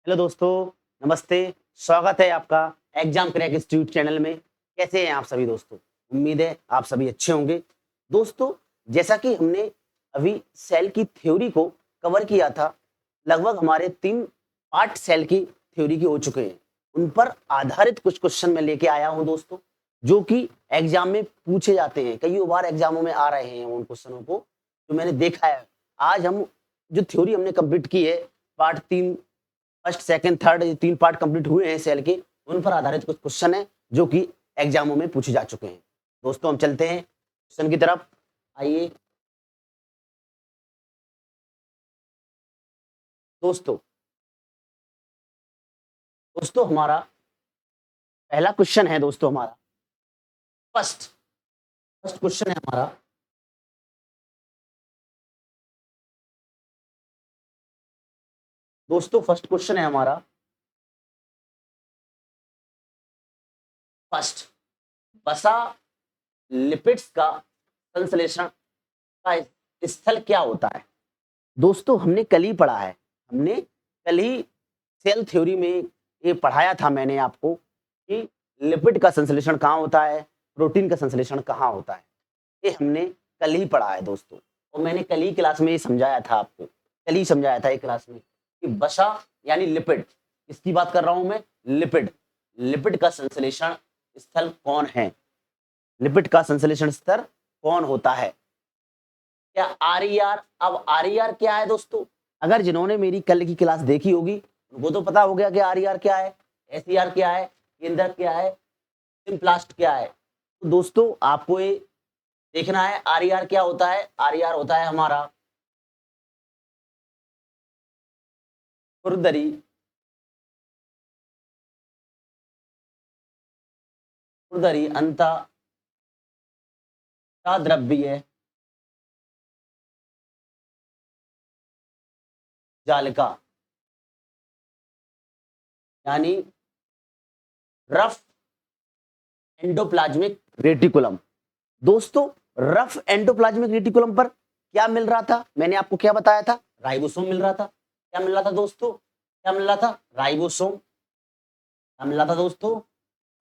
Hello दोस्तों, नमस्ते। स्वागत है आपका एग्जाम क्रैक इंस्टीट्यूट चैनल में। कैसे हैं आप सभी दोस्तों? उम्मीद है आप सभी अच्छे होंगे। दोस्तों, जैसा कि हमने अभी सेल की थ्योरी को कवर किया था, लगभग हमारे 3 पार्ट सेल की थ्योरी के हो चुके हैं। उन पर आधारित कुछ क्वेश्चन मैं लेके आया हूं दोस्तों, जो कि एग्जाम में पूछे जाते हैं। कई बार एग्जामों में आ रहे हैं उन क्वेश्चनों को, जो मैंने देखा है। आज हम जो थ्योरी हमने कंप्लीट की है, पार्ट 3 फर्स्ट, सेकंड, थर्ड, ये 3 पार्ट कंप्लीट हुए हैं सेल के। उन पर आधारित कुछ क्वेश्चन हैं जो कि एग्जामों में पूछे जा चुके हैं। दोस्तों, हम चलते हैं क्वेश्चन की तरफ। आइए दोस्तों, हमारा पहला क्वेश्चन है दोस्तों। हमारा फर्स्ट फर्स्ट क्वेश्चन है हमारा। दोस्तों, फर्स्ट क्वेश्चन है हमारा। फर्स्ट, वसा लिपिड्स का संश्लेषण का स्थल क्या होता है? दोस्तों, हमने कल ही पढ़ा है। हमने कल ही सेल थ्योरी में ये पढ़ाया था मैंने आपको कि लिपिड का संश्लेषण कहाँ होता है, प्रोटीन का संश्लेषण कहाँ होता है। ये हमने कल ही पढ़ा है दोस्तों, और मैंने कल ही क्लास में ये समझाया था आपको। कल ही समझाया था एक क्लास में कि वसा यानी लिपिड, इसकी बात कर रहा हूं मैं। लिपिड लिपिड का संश्लेषण स्थल कौन है? लिपिड का संश्लेषण स्तर कौन होता है? क्या आर? अब आर क्या है दोस्तों? अगर जिन्होंने मेरी कल की क्लास देखी होगी उनको तो पता हो गया कि आर क्या है, एस क्या है, केंद्रक क्या है, सिम्प्लास्ट क्या है। तो दोस्तों, आपको ये देखना है आर क्या होता है। आर होता है हमारा खुरदरी खुरदरी अंतः द्रव्य जालिका, यानी रफ एंडोप्लाज्मिक रेटिकुलम। दोस्तों, रफ एंडोप्लाज्मिक रेटिकुलम पर क्या मिल रहा था? मैंने आपको क्या बताया था? राइबोसोम मिल रहा था। क्या मिल रहा था दोस्तों? क्या मिल रहा था? राइबोसोम। क्या मिल रहा था दोस्तों?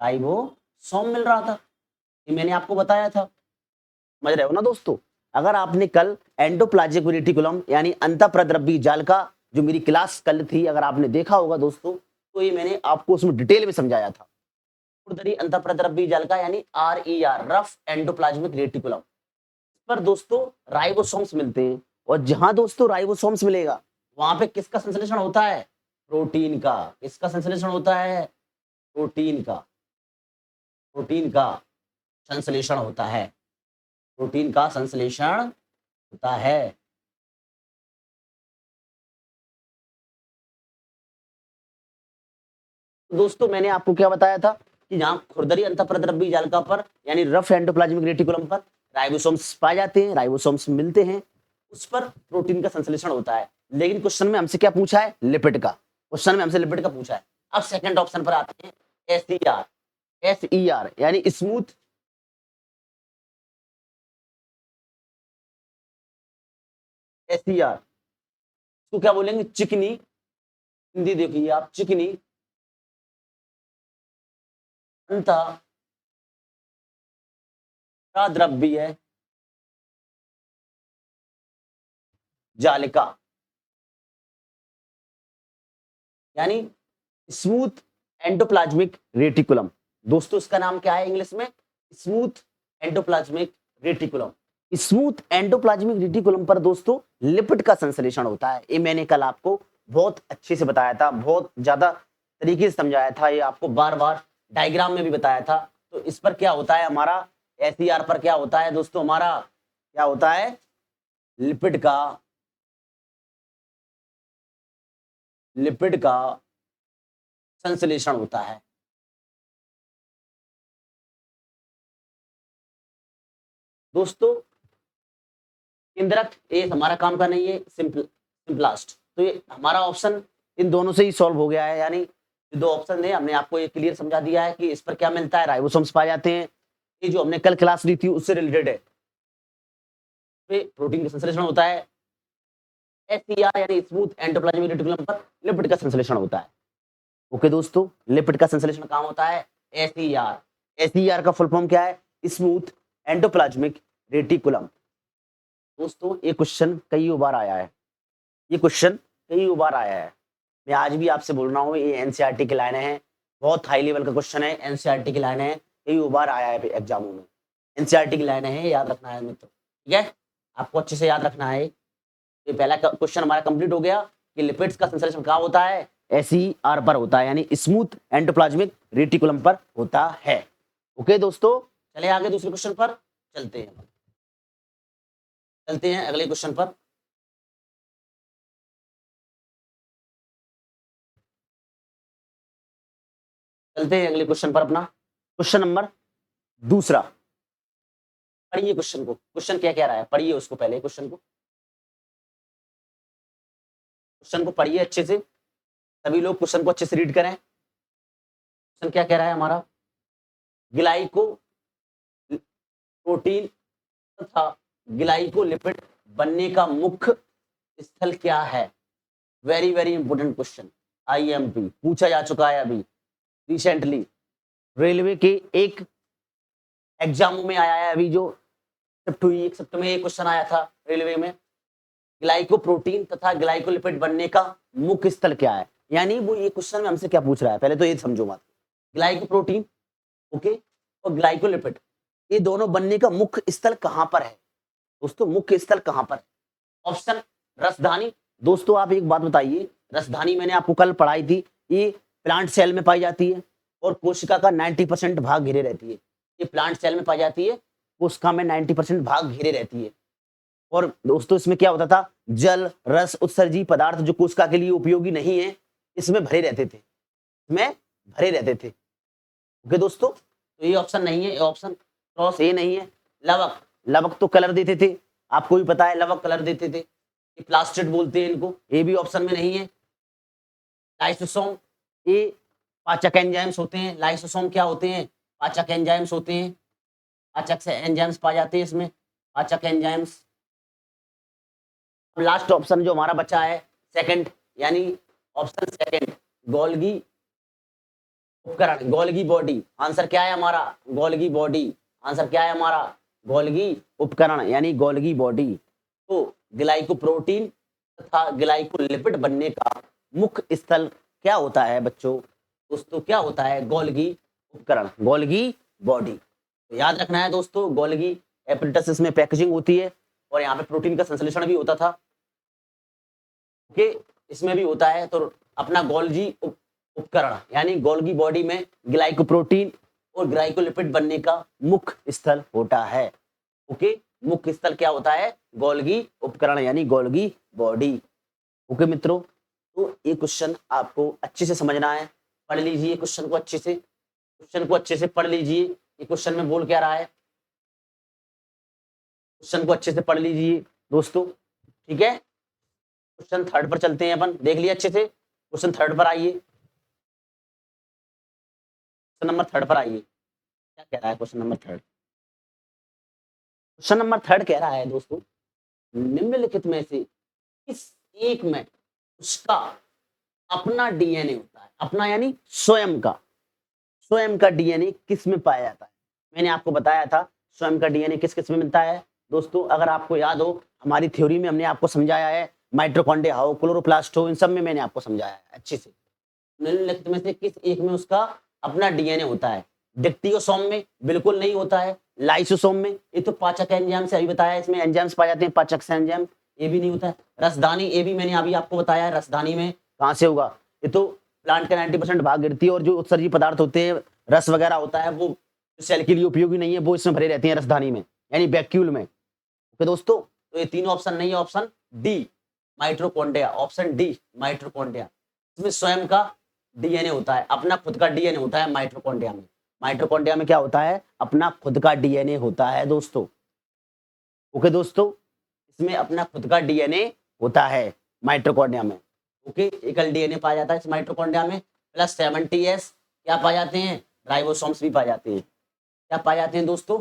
राइबोसोम मिल रहा था। ये मैंने आपको बताया था। समझ रहे हो ना दोस्तों? अगर आपने कल एंडोप्लाज्मिक रेटिकुलम यानी अंतःप्रद्रव्य जाल का जो मेरी क्लास कल थी, अगर आपने देखा होगा दोस्तों, तो ये मैंने आपको उसमें डिटेल में समझाया था। खुरदरी अंतःप्रद्रव्य जाल का यानी आर रफ एंडोप्लाज्मिक रेटिकुलम पर दोस्तों राइबोसोम्स मिलते हैं। और जहां दोस्तों राइबोसोम्स मिलेगा, वहां पे किसका संश्लेषण होता है? प्रोटीन का। किसका संश्लेषण होता है? प्रोटीन का। प्रोटीन का संश्लेषण होता है। प्रोटीन का संश्लेषण होता है। दोस्तों, मैंने आपको क्या बताया था कि जहां खुरदरी अंतःप्रद्रव्य जालिका पर यानी रफ एंडोप्लाज्मिक रेटिकुलम पर राइबोसोम्स पाए जाते हैं, राइबोसोम्स मिलते हैं, उस पर प्रोटीन का संश्लेषण होता है। लेकिन क्वेश्चन में हमसे क्या पूछा है? लिपिड का। क्वेश्चन में हमसे लिपिड का पूछा है। अब सेकंड ऑप्शन पर आते हैं, एसईआर। एसईआर यानी स्मूथ एसईआर, तो क्या बोलेंगे? चिकनी। हिंदी देखिए आप, चिकनी अंत द्रव्य जालिका, यानी स्मूथ एंडोप्लाज्मिक रेटिकुलम। दोस्तों, इसका नाम क्या है इंग्लिश में? Smooth endoplasmic reticulum. Smooth endoplasmic reticulum पर दोस्तों लिपिड का संश्लेषण होता है। ये मैंने कल आपको बहुत अच्छे से बताया था, बहुत ज्यादा तरीके से समझाया था। ये आपको बार बार डायग्राम में भी बताया था। तो इस पर क्या होता है हमारा? एसईआर पर क्या होता है दोस्तों? हमारा क्या होता है? लिपिड का संश्लेषण होता है। दोस्तों, केंद्रक ये हमारा काम का नहीं है, सिंप्लास्ट। तो ये हमारा ऑप्शन इन दोनों से ही सॉल्व हो गया है। यानी ये दो ऑप्शन है, हमने आपको ये क्लियर समझा दिया है कि इस पर क्या मिलता है? राइबोसोम्स पाए जाते हैं। ये जो हमने कल क्लास ली थी उससे रिलेटेड है। प्रोटीन का संश्लेषण होता है। SER यानी स्मूथ एंडोप्लाज्मिक रेटिकुलम पर लिपिड का संश्लेषण होता है। ओके दोस्तों, लिपिड का संश्लेषण कहाँ होता है? SER। SER का फुल फॉर्म क्या है? Smooth endoplasmic reticulum. दोस्तों ये क्वेश्चन कई बार आया है, ये क्वेश्चन कई बार आया है। मैं आज भी आपसे बोल रहा हूँ, ये एनसीईआरटी की लाइनें हैं, बहुत हाई लेवल का क्वेश्चन है, एनसीईआरटी की लाइनें हैं, कई बार आया है एग्जामों में। एनसीईआरटी की लाइनें हैं, याद रखना है मित्र, ठीक है, आपको अच्छे से याद रखना है। ये पहला क्वेश्चन हमारा कंप्लीट हो गया कि लिपिड्स का संश्लेषण कहाँ होता है? SER पर होता है, यानी स्मूथ एंडोप्लाज्मिक रेटिकुलम पर होता है। ओके दोस्तों, चले आगे दूसरे क्वेश्चन पर चलते हैं, अगले क्वेश्चन पर। चलते हैं अगले क्वेश्चन पर अपना, क्वेश्चन नंबर दूसरा। पढ़िए क्वेश्चन को, क्वेश्चन क्या कह रहा है, पढ़िए उसको पहले, क्वेश्चन को पढ़िए अच्छे से, सभी लोग क्वेश्चन को अच्छे से रीड करें। क्वेश्चन क्या कह रहा है हमारा? ग्लाइको प्रोटीन तथा ग्लाइकोलिपिड बनने का मुख्य स्थल क्या है? Very very important question, IMP पूछा जा चुका है अभी रिसेंटली, रेलवे के एक एग्जामों में आया है अभी, जो शिफ्ट में एक क्वेश्चन आया था रेलवे में, ग्लाइकोप्रोटीन तथा ग्लाइकोलिपिड बनने का मुख्य स्थल क्या है। यानी वो ये क्वेश्चन में हमसे क्या पूछ रहा है, पहले तो ये समझो मत, ग्लाइकोप्रोटीन ओके और ग्लाइकोलिपिड, ये दोनों बनने का मुख्य स्थल कहां पर है दोस्तों? मुख्य स्थल कहां पर है? ऑप्शन रसधानी। दोस्तों आप एक बात बताइए, रसधानी मैंने आपको कल पढ़ाई थी, ये प्लांट सेल में पाई जाती है और कोशिका का 90% भाग घेरे रहती है। ये प्लांट सेल में पाई जाती है, कोशिका में 90% भाग घेरे रहती है। और दोस्तों इसमें क्या होता था, जल रस उत्सर्जी पदार्थ जो कोशिका के लिए उपयोगी नहीं है, इसमें भरे रहते थे, ओके दोस्तों, तो ये ऑप्शन नहीं है, ये ऑप्शन क्रॉस ए नहीं है। लवक तो कलर देते थे, आपको भी पता है, लवक कलर देते थे, ये प्लास्टिड बोलते हैं इनको, ये भी ऑप्शन में नहीं है। लाइसोसोम, ये पाचक एंजाइम्स होते हैं। लाइसोसोम क्या होते हैं? पाचक एंजाइम्स होते हैं, पाचक से एंजाइम्स पाए जाते हैं इसमें, पाचक एंजाइम्स। लास्ट ऑप्शन जो हमारा बचा है सेकंड, यानी ऑप्शन सेकंड, गोल्गी उपकरण, गोल्गी बॉडी। आंसर क्या है हमारा? Golgi body. आंसर क्या है हमारा? गोल्गी उपकरण यानी गोल्गी बॉडी। तो ग्लाइकोप्रोटीन तथा ग्लाइकोलिपिड बनने का मुख्य स्थल क्या होता है बच्चों? दोस्तों क्या होता है? गोल्गी उपकरण, गोल्गी बॉडी। तो याद रखना है दोस्तों, गोल्गी एपेटाइटिस में पैकेजिंग होती है और यहाँ पे प्रोटीन का संश्लेषण भी होता था, ओके, इसमें भी होता है। तो अपना गोल्गी उपकरण यानी गोल्गी बॉडी में ग्लाइकोप्रोटीन और ग्लाइकोलिपिड बनने का मुख्य स्थल होता है, ओके। मुख्य स्थल क्या होता है? गोल्गी उपकरण यानी गोल्गी बॉडी, ओके मित्रों। तो ये क्वेश्चन आपको अच्छे से समझना है, पढ़ लीजिए क्वेश्चन को अच्छे से, पढ़ लीजिए। ये क्वेश्चन में बोल क्या रहा है, क्वेश्चन को अच्छे से पढ़ लीजिए दोस्तों, ठीक है। क्वेश्चन थर्ड पर चलते हैं अपन, देख लिए अच्छे से, क्वेश्चन थर्ड पर आइए, क्वेश्चन नंबर थर्ड पर आइए। क्या कह रहा है question number third? Question number third कह रहा है दोस्तों, निम्नलिखित में से किस एक में उसका अपना डीएनए होता है? अपना यानी स्वयं का डीएनए किस में पाया जाता है? मैंने आपको बताया था स्वयं का डीएनए किस किस में मिलता है दोस्तों। अगर आपको याद हो, हमारी थ्योरी में हमने आपको समझाया है, माइटोकॉन्ड्रिया हो, क्लोरोप्लास्ट हो, इन सब में मैंने आपको समझाया है अच्छे से। निम्नलिखित में से किस एक में उसका अपना डीएनए होता है? डिक्टियोसोम में बिल्कुल नहीं होता है, लाइसोसोम में, ये तो पाचक एंजाइम से अभी बताया, इसमें एंजाइम्स पाए जाते हैं, पाचक एंजाइम, ये भी नहीं होता है। रसधानी, ये भी मैंने अभी आपको बताया है, रसधानी में कहां से होगा? ये तो प्लांट का 90% भाग गिरती है और जो उत्सर्जी पदार्थ होते हैं, रस वगैरह होता है, वो सेल के लिए उपयोगी नहीं है, वो इसमें भरे रहते हैं रसधानी में यानी वैक्यूल में, ओके दोस्तों। तो ये तीनों ऑप्शन नहीं है, option D mitochondria, option D mitochondria, इसमें स्वयं का डीएनए होता है, अपना खुद का डीएनए होता है माइटोकॉन्ड्रिया में। माइटोकॉन्ड्रिया में क्या होता है? अपना खुद का डीएनए होता है दोस्तों, ओके दोस्तों, इसमें अपना खुद का डीएनए होता है माइटोकॉन्ड्रिया में, ओके। एकल डीएनए पाया जाता है इस माइटोकॉन्ड्रिया में, प्लस 70s क्या पाए जाते हैं? राइबोसोम्स भी पाए जाते हैं। क्या पाए जाते हैं दोस्तों?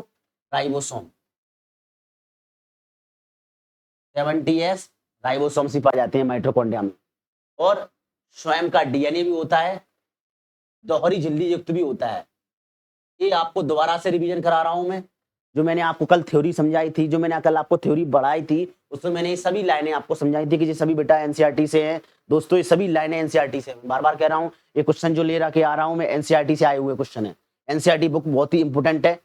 राइबोसोम, 70s राइबोसोम्स ही पाए जाते हैं माइटोकॉन्ड्रिया में। और स्वयं का डीएनए भी होता है, दोहरी झिल्ली युक्त भी होता है। ये आपको दोबारा से रिवीजन करा रहा हूं मैं, जो मैंने आपको कल थ्योरी समझाई थी, जो मैंने कल आपको थ्योरी बढ़ाई थी, उसमें मैंने ये सभी लाइनें आपको समझाई थी कि ये सभी बेटा एनसीईआरटी से हैं दोस्तों। ये सभी लाइनें एनसीईआरटी से, बार बार कह रहा हूँ, ये क्वेश्चन जो ले रहा के आ रहा हूँ मैं एनसीईआरटी से आए हुए क्वेश्चन है। एनसीईआरटी बुक बहुत ही इंपोर्टेंट है,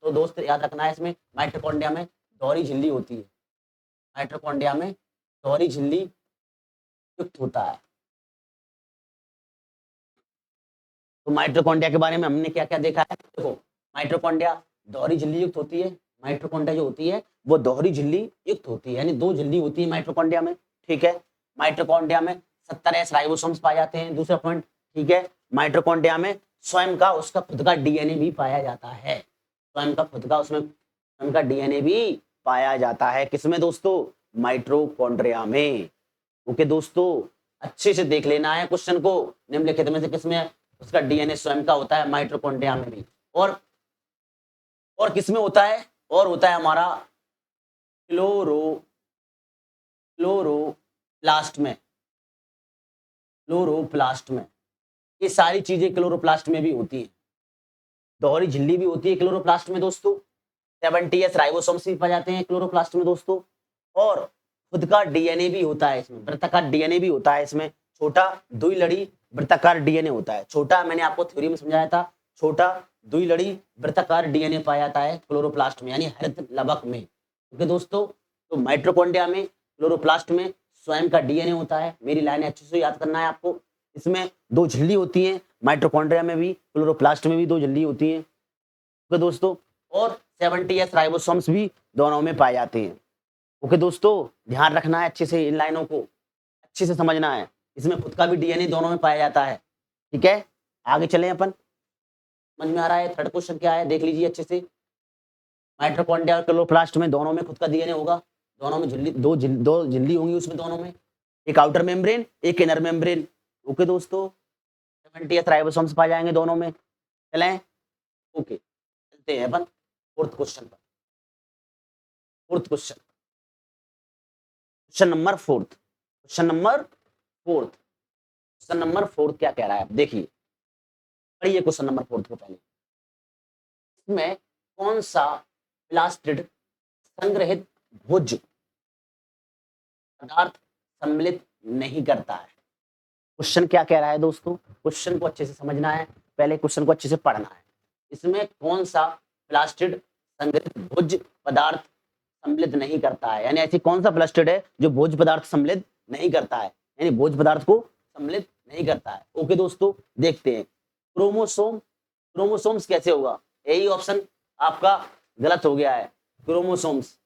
तो दोस्त याद रखना है। इसमें माइटोकॉन्ड्रिया में दोहरी झिल्ली होती है, माइटोकॉन्ड्रिया में दोहरी झिल्ली युक्त होता है। तो माइटोकॉन्ड्रिया के बारे में हमने क्या क्या देखा है, देखो माइटोकॉन्ड्रिया दोहरी झिल्ली युक्त होती है। माइटोकॉन्ड्रिया जो होती है वो दोहरी झिल्ली युक्त होती है, यानी दो झिल्ली होती है माइटोकॉन्ड्रिया में, ठीक है। माइटोकॉन्ड्रिया में 70S राइबोसोम्स पाए जाते हैं, दूसरा पॉइंट, ठीक है। माइटोकॉन्ड्रिया में स्वयं का उसका खुद का डीएनए भी पाया जाता है, स्वयं का खुद का उसमें स्वयं का डीएनए भी पाया जाता है, किसमें दोस्तों, माइटोकॉन्ड्रिया में। ओके दोस्तों, अच्छे से देख लेना है क्वेश्चन को, निम्नलिखित में से किसमें उसका डीएनए स्वयं का होता है, माइटोकॉन्ड्रिया में भी। और किसमें होता है, और होता है हमारा क्लोरोप्लास्ट में, क्लोरोप्लास्ट में। ये सारी चीजें क्लोरोप्लास्ट में भी होती है, दोहरी झिल्ली भी होती है क्लोरोप्लास्ट में दोस्तों। 70S राइबोसोम्स भी पाए जाते हैं क्लोरोप्लास्ट में दोस्तों। और खुद का डीएनए भी होता है इसमें, वृत्ताकार डीएनए भी होता है इसमें, छोटा दुई लड़ी वृत्ताकार डीएनए होता है। छोटा मैंने आपको थ्योरी में समझाया था, छोटा दुई लड़ी वृत्ताकार डीएनए पाया जाता है क्लोरोप्लास्ट में, यानी हरित लवक में। ओके दोस्तों, तो माइटोकॉन्ड्रिया में, क्लोरोप्लास्ट में स्वयं का डीएनए होता है। मेरी लाइनें अच्छे से याद करना है आपको। इसमें दो झिल्ली होती हैं, माइटोकॉन्ड्रिया में भी क्लोरोप्लास्ट में भी दो झिल्ली होती हैं। ओके दोस्तों, और 70S राइबोसोम्स भी दोनों में पाए जाते हैं। ओके दोस्तों, ध्यान रखना है अच्छे से, इन लाइनों को अच्छे से समझना है। इसमें खुद का भी डीएनए दोनों में पाया जाता है, ठीक है। आगे चलें अपन, समझ में आ रहा है थर्ड क्वेश्चन क्या है, देख लीजिए अच्छे से। माइटोकॉन्ड्रिया और क्लोरोप्लास्ट में दोनों में खुद का डीएनए होगा, दोनों में झिल्ली दो झिल्ली होंगी उसमें दोनों में, एक आउटर मेम्ब्रेन एक इनर मेम्ब्रेन। ओके दोस्तों, 70S राइबोसोम्स पाए जाएंगे दोनों में। चलें, ओके चलते हैं अपन फोर्थ क्वेश्चन पर। Fourth question, question number fourth, question number fourth, question number fourth क्या कह रहा है, देखिए पढ़िए क्वेश्चन नंबर फोर्थ को पहले। इसमें कौन सा प्लास्टिड संग्रहित भोज्य पदार्थ सम्मिलित नहीं करता है। क्वेश्चन क्या कह रहा है दोस्तों, क्वेश्चन को अच्छे से समझना है, पहले क्वेश्चन को अच्छे से पढ़ना है। इसमें कौन सा प्लास्टिड संग्रहित भोज्य पदार्थ सम्मिलित नहीं करता है, यानी ऐसी कौन सा प्लास्टिड है जो भोज्य पदार्थ सम्मिलित नहीं करता है, यानी भोज्य पदार्थ को सम्मिलित नहीं करता है। ओके दोस्तों, देखते हैं। क्रोमोसोम, क्रोमोसोम्स कैसे होगा, यही ऑप्शन आपका गलत हो गया है। क्रोमोसोम्स,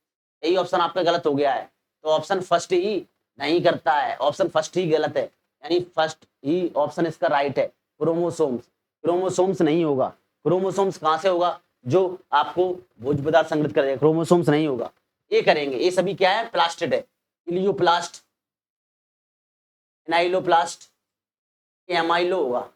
यही ऑप्शन आपका गलत हो गया है, तो ऑप्शन फर्स्ट ही नहीं करता है, ऑप्शन फर्स्ट ही गलत है, यानी फर्स्ट ही ऑप्शन इसका राइट है। क्रोमोसोम्स, क्रोमोसोम्स नहीं होगा। क्रोमोसोम्स कहां से होगा, जो आपको भोज्य पदार्थ संग्रहित करेगा, क्रोमोसोम्स नहीं होगा। ये करेंगे, ये सभी क्या है, प्लास्टिड है। इलियोप्लास्ट, एनाइलोप्लास्ट, एमाइलो होगा,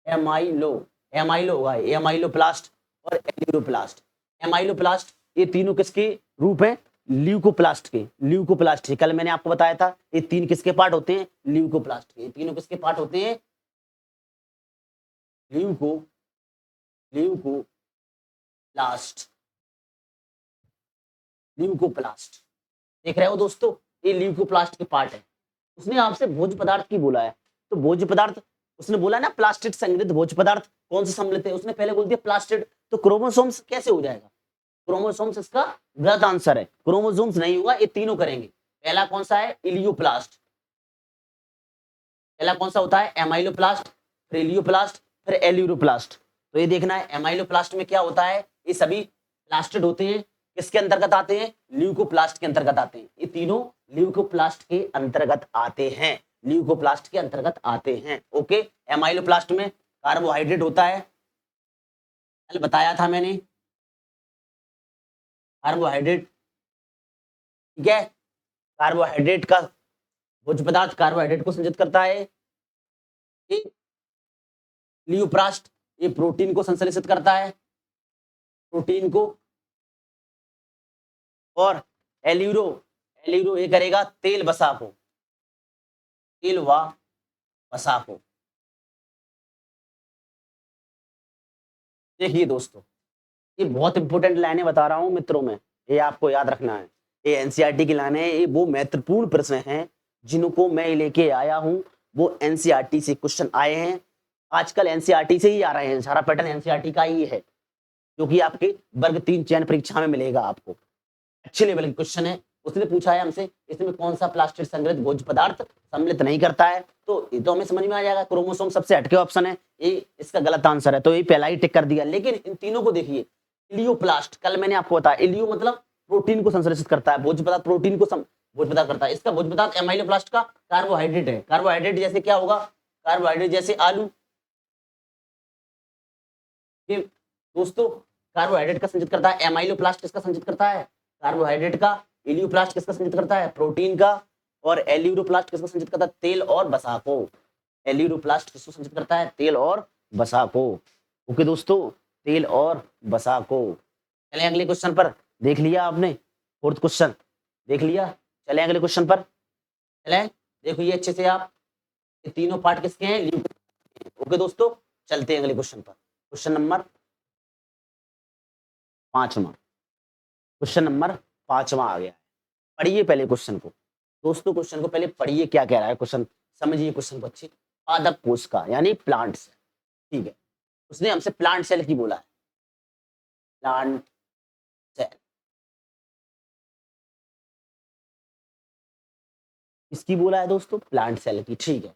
एमाइलो, एमाइलो होगा, एमाइलोप्लास्ट और एलियोप्लास्ट। एमाइलोप्लास्ट, ये तीनों किसके रूप हैं, ल्यूकोप्लास्ट के, ल्यूकोप्लास्ट। कल मैंने आपको बताया था ये तीन किसके पार्ट होते हैं, ल्यूकोप्लास्ट के। ये तीनों किसके पार्ट होते हैं, ल्यूकोप्लास्ट, ल्यूकोप्लास्ट। देख रहे हो दोस्तों, ये ल्यूकोप्लास्ट के पार्ट है। उसने आपसे भोज्य पदार्थ की बोला है, तो भोज्य पदार्थ उसने बोला ना, प्लास्टिड संग्रहित भोज्य पदार्थ कौन से सम्मिलित है, उसने पहले बोल दिया प्लास्टिड, तो क्रोमोसोम्स कैसे हो जाएगा, क्रोमोसोम्स इसका गलत आंसर है, क्रोमोसोम्स नहीं होगा, ये तीनों करेंगे। पहला कौन सा है, इलियोप्लास्ट, पहला कौन सा होता है, एमाइलोप्लास्ट, फिर इलियोप्लास्ट, फिर एल्यूरोप्लास्ट। तो ये देखना है एमाइलोप्लास्ट में क्या होता है, ये सभी प्लास्टिड होते हैं, किसके अंतर्गत आते हैं, ल्यूकोप्लास्ट के अंतर्गत आते हैं। ये तीनों ल्यूकोप्लास्ट के अंतर्गत आते हैं, ल्यूकोप्लास्ट के अंतर्गत आते हैं। ओके, एमाइलोप्लास्ट में कार्बोहाइड्रेट होता है, कल बताया था मैंने, कार्बोहाइड्रेट, ठीक है। कार्बोहाइड्रेट का भोज्य पदार्थ कार्बोहाइड्रेट को संचित करता है। ल्यूप्लास्ट, ये प्रोटीन को संश्लेषित करता है, प्रोटीन को। और एल्यूरो, एल्यूरो ये करेगा तेल वसा को, तेल व वसा को। देखिए दोस्तों, ये बहुत इंपॉर्टेंट लाइनें बता रहा हूं मित्रों में, ये आपको याद रखना है। ये एनसीईआरटी की लाइनें हैं, ये वो महत्वपूर्ण प्रश्न हैं जिनको मैं लेके आया हूं, वो एनसीईआरटी से क्वेश्चन आए हैं। आजकल एनसीईआरटी से ही आ रहे हैं, सारा पैटर्न एनसीईआरटी का ही है, जो कि आपके वर्ग 3 चयन परीक्षा में मिलेगा आपको। अच्छे लेवल के क्वेश्चन है। उसने पूछा है हमसे इसमें कौन सा प्लास्टिक संग्रहित भोज्य पदार्थ सम्मिलित नहीं करता है, तो ये तो हमें समझ में आ जाएगा, क्रोमोसोम सबसे हटके ऑप्शन है, ये इसका गलत आंसर है, तो ये पहला ही टिक कर दिया। लेकिन इन तीनों को देखिए, इलियोप्लास्ट, कल मैंने आपको बताया, इलियो मतलब प्रोटीन को संश्लेषित करता है, भोज्य पदार्थ प्रोटीन को भोज्य पदार्थ करता है। इसका भोज्य पदार्थ एमाइलोप्लास्ट का कार्बोहाइड्रेट है। कार्बोहाइड्रेट जैसे क्या होगा, कार्बोहाइड्रेट जैसे आलू। दोस्तों कार्बोहाइड्रेट का संचित करता है, एमाइलोप्लास्ट किसका संचित करता है, कार्बोहाइड्रेट का। इलियोप्लास्ट किसका संचित करता है, प्रोटीन का। और एल्यूरोप्लास्ट किसका संचित करता है, तेल और वसा को। एल्यूरोप्लास्ट किसको संचित करता है, तेल और वसा को। ओके दोस्तों, तेल और वसा को। चले अगले क्वेश्चन पर, देख लिया आपने, फोर्थ क्वेश्चन देख लिया। चले अगले क्वेश्चन पर, चले देखो ये अच्छे से आप, ये तीनों पार्ट किसके हैं, ओके दोस्तों। चलते हैं अगले क्वेश्चन पर, क्वेश्चन नंबर 5वां, क्वेश्चन नंबर 5वां आ गया है। पढ़िए पहले क्वेश्चन को दोस्तों, क्वेश्चन को पहले पढ़िए, क्या कह रहा है क्वेश्चन, समझिए क्वेश्चन को अच्छे। पादप कोश का यानी प्लांट सेल, ठीक है, उसने हमसे प्लांट सेल की बोला है, प्लांट सेल। किसकी बोला है दोस्तों, प्लांट सेल की, ठीक है।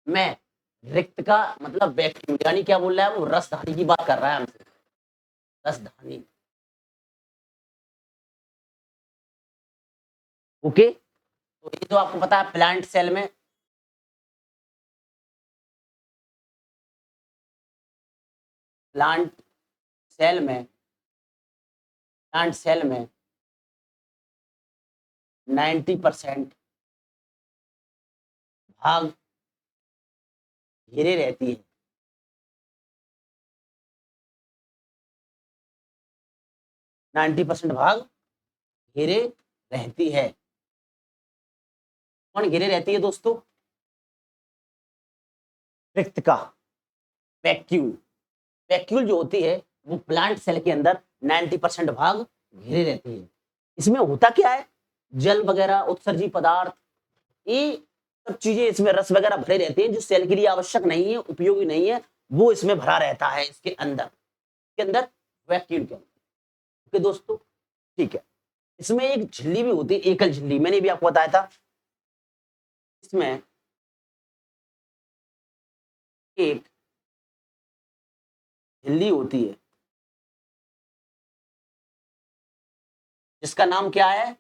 मैं रिक्त का मतलब वैक्यूम, यानी क्या बोल रहा है वो, रसधानी की बात कर रहा है हमसे, रसधानी। ओके, तो ये तो आपको पता है प्लांट सेल में प्लांट सेल में 90% भाग घेरे रहती है। नाइन्टी परसेंट भाग घेरे रहती है। कौन घेरे रहती है दोस्तों, रिक्त का वैक्यूल। वैक्यूल जो होती है वो प्लांट सेल के अंदर 90% भाग घेरे रहती है। इसमें होता क्या है, जल वगैरह, उत्सर्जी पदार्थ, ये सब चीजें इसमें, रस वगैरह भरे रहते हैं जो सेल के लिए आवश्यक नहीं है, उपयोगी नहीं है, वो इसमें भरा रहता है, इसके अंदर वैक्यूल के अंदर। ओके दोस्तों, ठीक है। इसमें एक झिल्ली भी होती है, एकल झिल्ली, मैंने भी आपको बताया था। इसमें एक झिल्ली होती है जिसका नाम क्या है,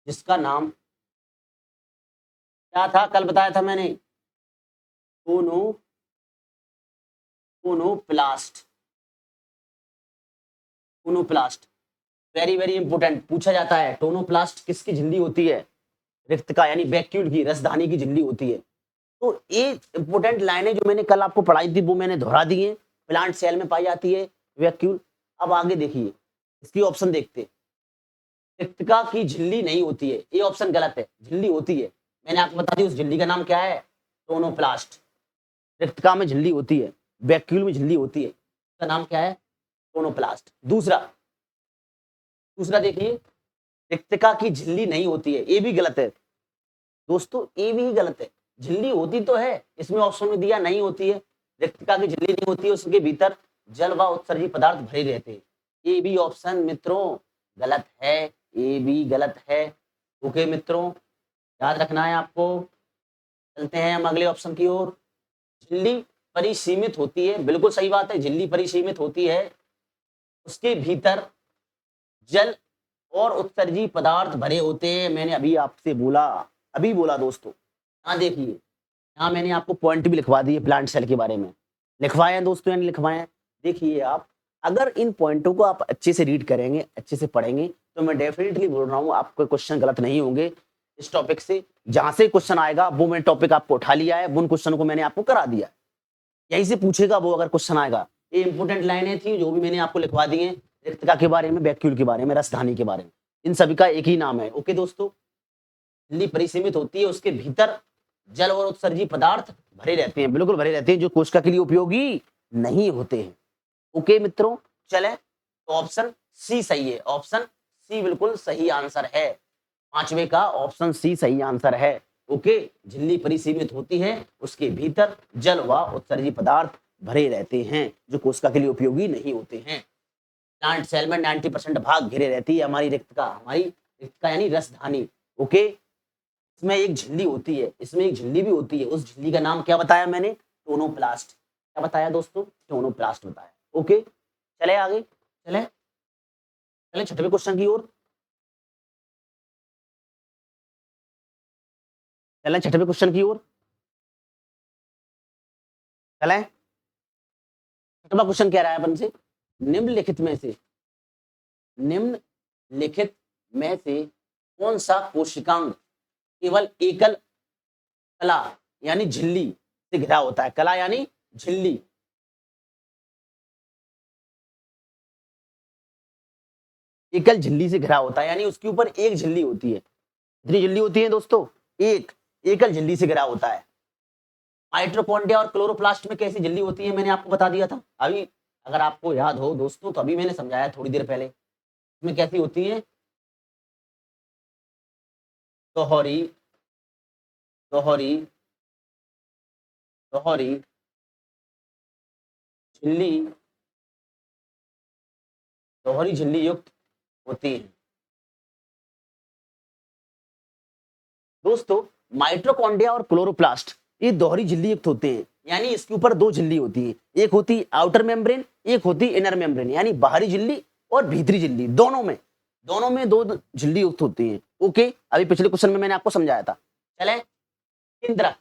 जिसका नाम क्या था, कल बताया था मैंने, tonoplast. Tonoplast very very important, पूछा जाता है। टोनोप्लास्ट किसकी झिल्ली होती है, रिक्त का यानी वैक्यूल की, रसधानी की झिल्ली होती है। तो ये इंपोर्टेंट लाइनें जो मैंने कल आपको पढ़ाई थी वो मैंने दोहरा दी है। प्लांट सेल में पाई जाती है वैक्यूल। अब आगे देखिए, इसकी ऑप्शन देखते हैं। रिक्तिका की झिल्ली नहीं होती है, ये ऑप्शन गलत है, झिल्ली होती है। मैंने आपको बता दी उस झिल्ली का नाम क्या है, टोनोप्लास्ट। रिक्तिका में झिल्ली होती है, वैक्यूल में झिल्ली होती है, उसका नाम क्या है, टोनोप्लास्ट। दूसरा देखिए, रिक्तिका की झिल्ली नहीं होती है, ये भी गलत है दोस्तों, ये भी गलत है। झिल्ली होती तो है, इसमें ऑप्शन में दिया नहीं होती है। रिक्तिका की झिल्ली नहीं होती है, उसके भीतर जल व उत्सर्जी पदार्थ भरे रहते हैं। ये भी ऑप्शन मित्रों गलत है, ये भी गलत है। ओके मित्रों, याद रखना है आपको। चलते हैं हम अगले ऑप्शन की ओर। झिल्ली परिसीमित होती है, बिल्कुल सही बात है, झिल्ली परिसीमित होती है, उसके भीतर जल और उत्सर्जी पदार्थ भरे होते हैं। मैंने अभी आपसे बोला दोस्तों, यहाँ देखिए, यहाँ मैंने आपको पॉइंट भी लिखवा दिए प्लांट सेल के बारे में, लिखवाए हैं दोस्तों, यानी लिखवाए हैं। देखिए आप, अगर इन पॉइंटों को आप अच्छे से रीड करेंगे, अच्छे से पढ़ेंगे, तो मैं डेफिनेटली बोल रहा हूँ आपके क्वेश्चन गलत नहीं होंगे इस टॉपिक से। जहां से क्वेश्चन आएगा वो मैंने टॉपिक आपको उठा लिया है, उन क्वेश्चन को मैंने आपको करा दिया, यहीं से पूछेगा वो अगर क्वेश्चन आएगा। ये इंपोर्टेंट लाइनें थी जो भी मैंने आपको लिखवा दी है। रिक्तका के बारे में, वैक्यूल के बारे में, रसधानी के बारे में, इन सभी का एक ही नाम है। ओके दोस्तों, झिल्ली परिसीमित होती है, उसके भीतर जल और उत्सर्जी पदार्थ भरे रहते हैं, बिल्कुल भरे रहते हैं, जो कोशिका के लिए उपयोगी नहीं होते हैं। ओके मित्रों, चले तो ऑप्शन सी सही है, ऑप्शन सी बिल्कुल सही आंसर है, पांचवे का ऑप्शन सी सही आंसर है। ओके, झिल्ली परिसीमित होती है, उसके भीतर जल व उत्सर्जी पदार्थ भरे रहते हैं, जो कोशिका के लिए उपयोगी नहीं होते हैं। प्लांट सेल में 90% भाग घिरे रहती है हमारी रिक्तका यानी रसधानी। ओके, इसमें एक झिल्ली होती है, इसमें एक झिल्ली भी होती है, उस झिल्ली का नाम क्या बताया मैंने? टोनोप्लास्ट। क्या बताया दोस्तों? टोनोप्लास्ट बताया। ओके, चले आगे, चले चले छठवें क्वेश्चन की ओर, चलें छठवें क्वेश्चन की ओर, चलें। छठवां क्वेश्चन कह रहा है अपन से, निम्नलिखित में से कौन सा कोशिकांग केवल एकल कला यानी झिल्ली से घिरा होता है? कला यानी झिल्ली, एकल झिल्ली से घिरा होता है, यानी उसके ऊपर एक झिल्ली होती है। कितनी झिल्ली होती है दोस्तों? एक, एकल झिल्ली से घिरा होता है। माइटोकॉन्ड्रिया और क्लोरोप्लास्ट में कैसी झिल्ली होती है मैंने आपको बता दिया था अभी, अगर आपको याद हो दोस्तों, तो अभी मैंने समझाया थोड़ी देर पहले। इसमें कैसी होती है? दोहरी दोहरी दोहरी झिल्ली, दोहरी झिल्ली युक्त होती है। दोस्तों, माइटोकॉन्ड्रिया और क्लोरोप्लास्ट ये दोहरी झिल्ली युक्त होते हैं, यानी इसके ऊपर दो झिल्ली होती है, एक होती आउटर मेम्ब्रेन, एक होती इनर मेम्ब्रेन, यानी बाहरी झिल्ली और भीतरी झिल्ली, दोनों में दो झिल्ली युक्त होती है। ओके, अभी पिछले क्वेश्चन में मैंने आपको समझाया था। चले, केंद्रक,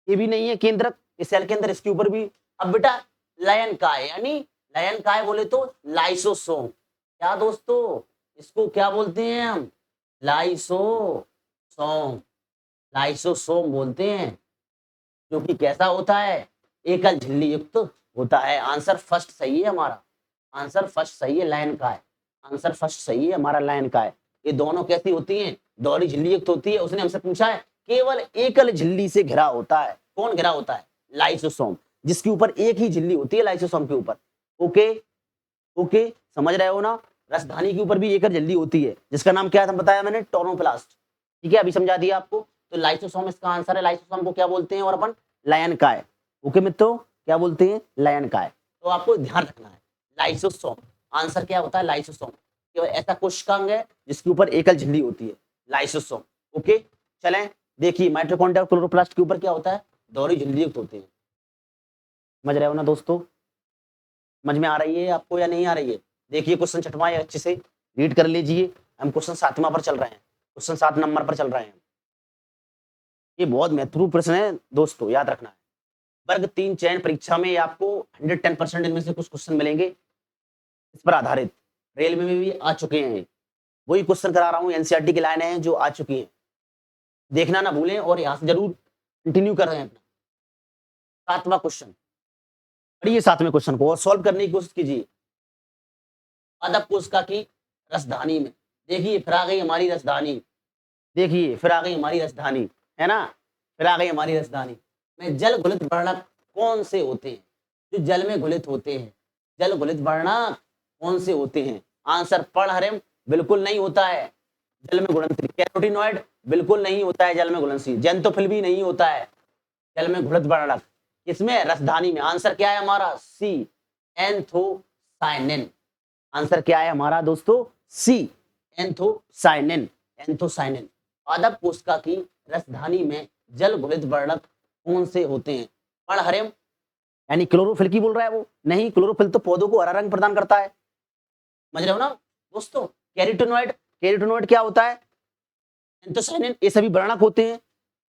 ये भी नहीं है केंद्रक, इस सेल के अंदर, इसके ऊपर भी। अब बेटा लयन काय, यानी लयन काय बोले तो लाइसोसोम। क्या दोस्तों, इसको क्या बोलते हैं हम? लाइसोसोम बोलते हैं, जो कि कैसा होता है? एकल झिल्ली युक्त होता है। आंसर फर्स्ट सही है हमारा, आंसर फर्स्ट सही है, लायन काय, आंसर फर्स्ट सही है हमारा, लायन काय। ये दोनों कैसी होती हैं? दोहरी झिल्ली युक्त होती है। उसने हमसे पूछा है केवल एकल झिल्ली से घिरा होता है, कौन घिरा होता है? लाइसोसोम, जिसके ऊपर एक ही झिल्ली होती है, लाइसोसोम के ऊपर। ओके ओके, समझ रहे हो ना? रसधानी के ऊपर भी एकल झिल्ली होती है, जिसका नाम क्या था बताया मैंने? टोनोप्लास्ट। ठीक है, अभी समझा दिया आपको। तो लाइसोसोम इसका आंसर है, लाइसोसोम को क्या बोलते हैं और अपन? लायन काय। ओके मित्रों, क्या बोलते हैं? लायन काय। तो आपको ध्यान रखना है, लाइसोसोम आंसर क्या होता है? लाइसोसोम केवल ऐसा कोशिकांग है जिसके ऊपर एकल झिल्ली होती है, लाइसोसोम। ओके, चलें देखिए, माइटोकॉन्ड्रिया और क्लोरोप्लास्ट के ऊपर क्या होता है? दोहरी झिल्ली युक्त होते हैं। समझ रहे हो ना दोस्तों? समझ में आ रही है आपको या नहीं आ रही है? देखिए क्वेश्चन छठवां अच्छे से रीड कर लीजिए। हम क्वेश्चन 7वां पर चल रहे हैं, क्वेश्चन 7 नंबर पर चल रहे हैं। ये बहुत महत्वपूर्ण प्रश्न है दोस्तों, याद रखना है। वर्ग 3 चयन परीक्षा में आपको 110% इनमें से कुछ क्वेश्चन मिलेंगे इस पर आधारित, रेलवे में भी आ चुके हैं। वही क्वेश्चन करा रहा हूँ, एनसीईआरटी की लाइनें हैं जो आ चुकी हैं, देखना ना भूलें और यहाँ से जरूर कंटिन्यू कर रहे हैं अपना। 7वां क्वेश्चन पढ़िए, 7वें क्वेश्चन को और सॉल्व करने की कोशिश कीजिए। पादप कोशिका की रसधानी में, देखिए फिर आ गई हमारी रसधानी, देखिए फिर आ गई हमारी रसधानी, है ना? फिर आ गई हमारी रसधानी में जल घुलित वर्णक कौन से होते हैं? जो जल में घुलित होते हैं, जल घुलित वर्णक कौन से होते हैं? आंसर पर्णहरिम बिल्कुल नहीं होता है जल में घुलनशील, कैरोटीनॉइड बिल्कुल नहीं होता है जल में घुलनशील, जेंथोफिल भी नहीं होता है जल में घुलित वर्णक। इसमें रसधानी में आंसर क्या है हमारा? सी, एंथोसाइनिन। आंसर क्या है हमारा दोस्तों? सी, एंथोसाइनिन। एंथोसाइनिन। पादप कोशिका की रसधानी में जल घुलित वर्णक कौन से होते हैं? पर्णहरिम यानी क्लोरोफिल की बोल रहा है वो? नहीं, क्लोरोफिल तो पौधों को हरा रंग प्रदान करता है, समझ रहे हो ना दोस्तों? कैरोटीनॉइड, कैरोटीनॉइड क्या होता है? एंथोसाइनिन, ये सभी वर्णक होते हैं।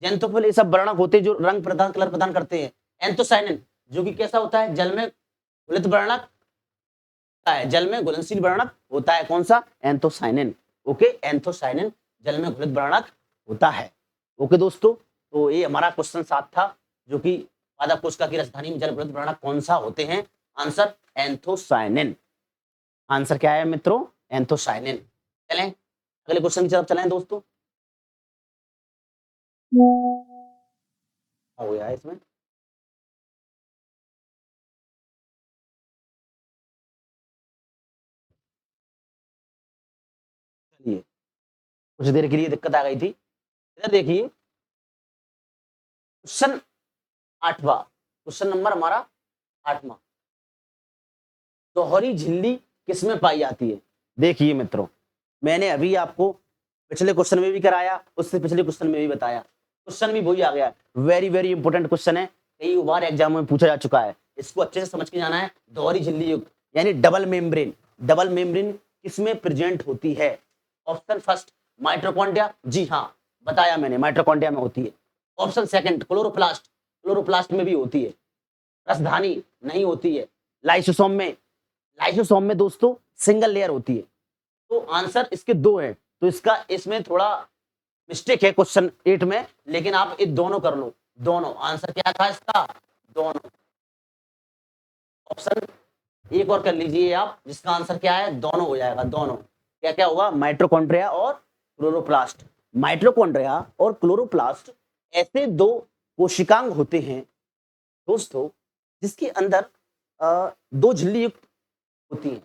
जेंथोफिल ये सब वर्णक होते हैं जो रंग प्रदान, कलर प्रदान करते हैं। एंथोसाइनिन जो कि कैसा होता है? जल में घुलित वर्णक है, जल में घुलनशील वर्णक होता है। कौन सा? एंथोसाइनिन। ओके, एंथोसाइनिन जल में घुलित वर्णक होता है। ओके दोस्तों, तो ये हमारा क्वेश्चन 7 था, जो कि पादप कोशिका की राजधानी में जल घुलित वर्णक कौन सा होते हैं? Answer anthocyanin. आंसर क्या है मित्रों? एंथोसायनिन। चलें अगले क्वेश्चन की तरफ चलें दोस्तों। हो गया है इसमें। चलिए कुछ देर के लिए दिक्कत आ गई थी। इधर देखिए क्वेश्चन 8वां, क्वेश्चन नंबर हमारा 8वां। दोहरी झिल्ली किसमें पाई जाती है? देखिए मित्रों, मैंने अभी आपको पिछले क्वेश्चन में भी कराया, उससे पिछले क्वेश्चन में भी बताया, क्वेश्चन भी वही आ गया। वेरी वेरी इंपॉर्टेंट क्वेश्चन है, कई बार एग्जाम में पूछा जा चुका है, इसको अच्छे से समझ के जाना है। दोहरी झिल्ली युक्त यानी डबल मेम्ब्रेन, डबल मेम्ब्रेन किसमें प्रेजेंट होती है? ऑप्शन फर्स्ट माइटोकॉन्ड्रिया, जी हाँ बताया मैंने, माइटोकॉन्ड्रिया में होती है। ऑप्शन सेकंड क्लोरोप्लास्ट, क्लोरोप्लास्ट में भी होती है। रसधानी नहीं होती है। लाइसोसोम में, लाइसोसोम में दोस्तों सिंगल लेयर होती है। तो आंसर इसके दो है, तो इसका इसमें थोड़ा मिस्टेक है क्वेश्चन 8 में, लेकिन आप ये दोनों कर लो। दोनों आंसर क्या था इसका? दोनों। ऑप्शन एक और कर लीजिए आप, जिसका आंसर क्या है? दोनों हो जाएगा। दोनों क्या क्या होगा? माइटोकॉन्ड्रिया और क्लोरोप्लास्ट। माइटोकॉन्ड्रिया और क्लोरोप्लास्ट ऐसे दो कोशिकांग होते हैं दोस्तों जिसके अंदर दो झिल्ली युक्त होती है।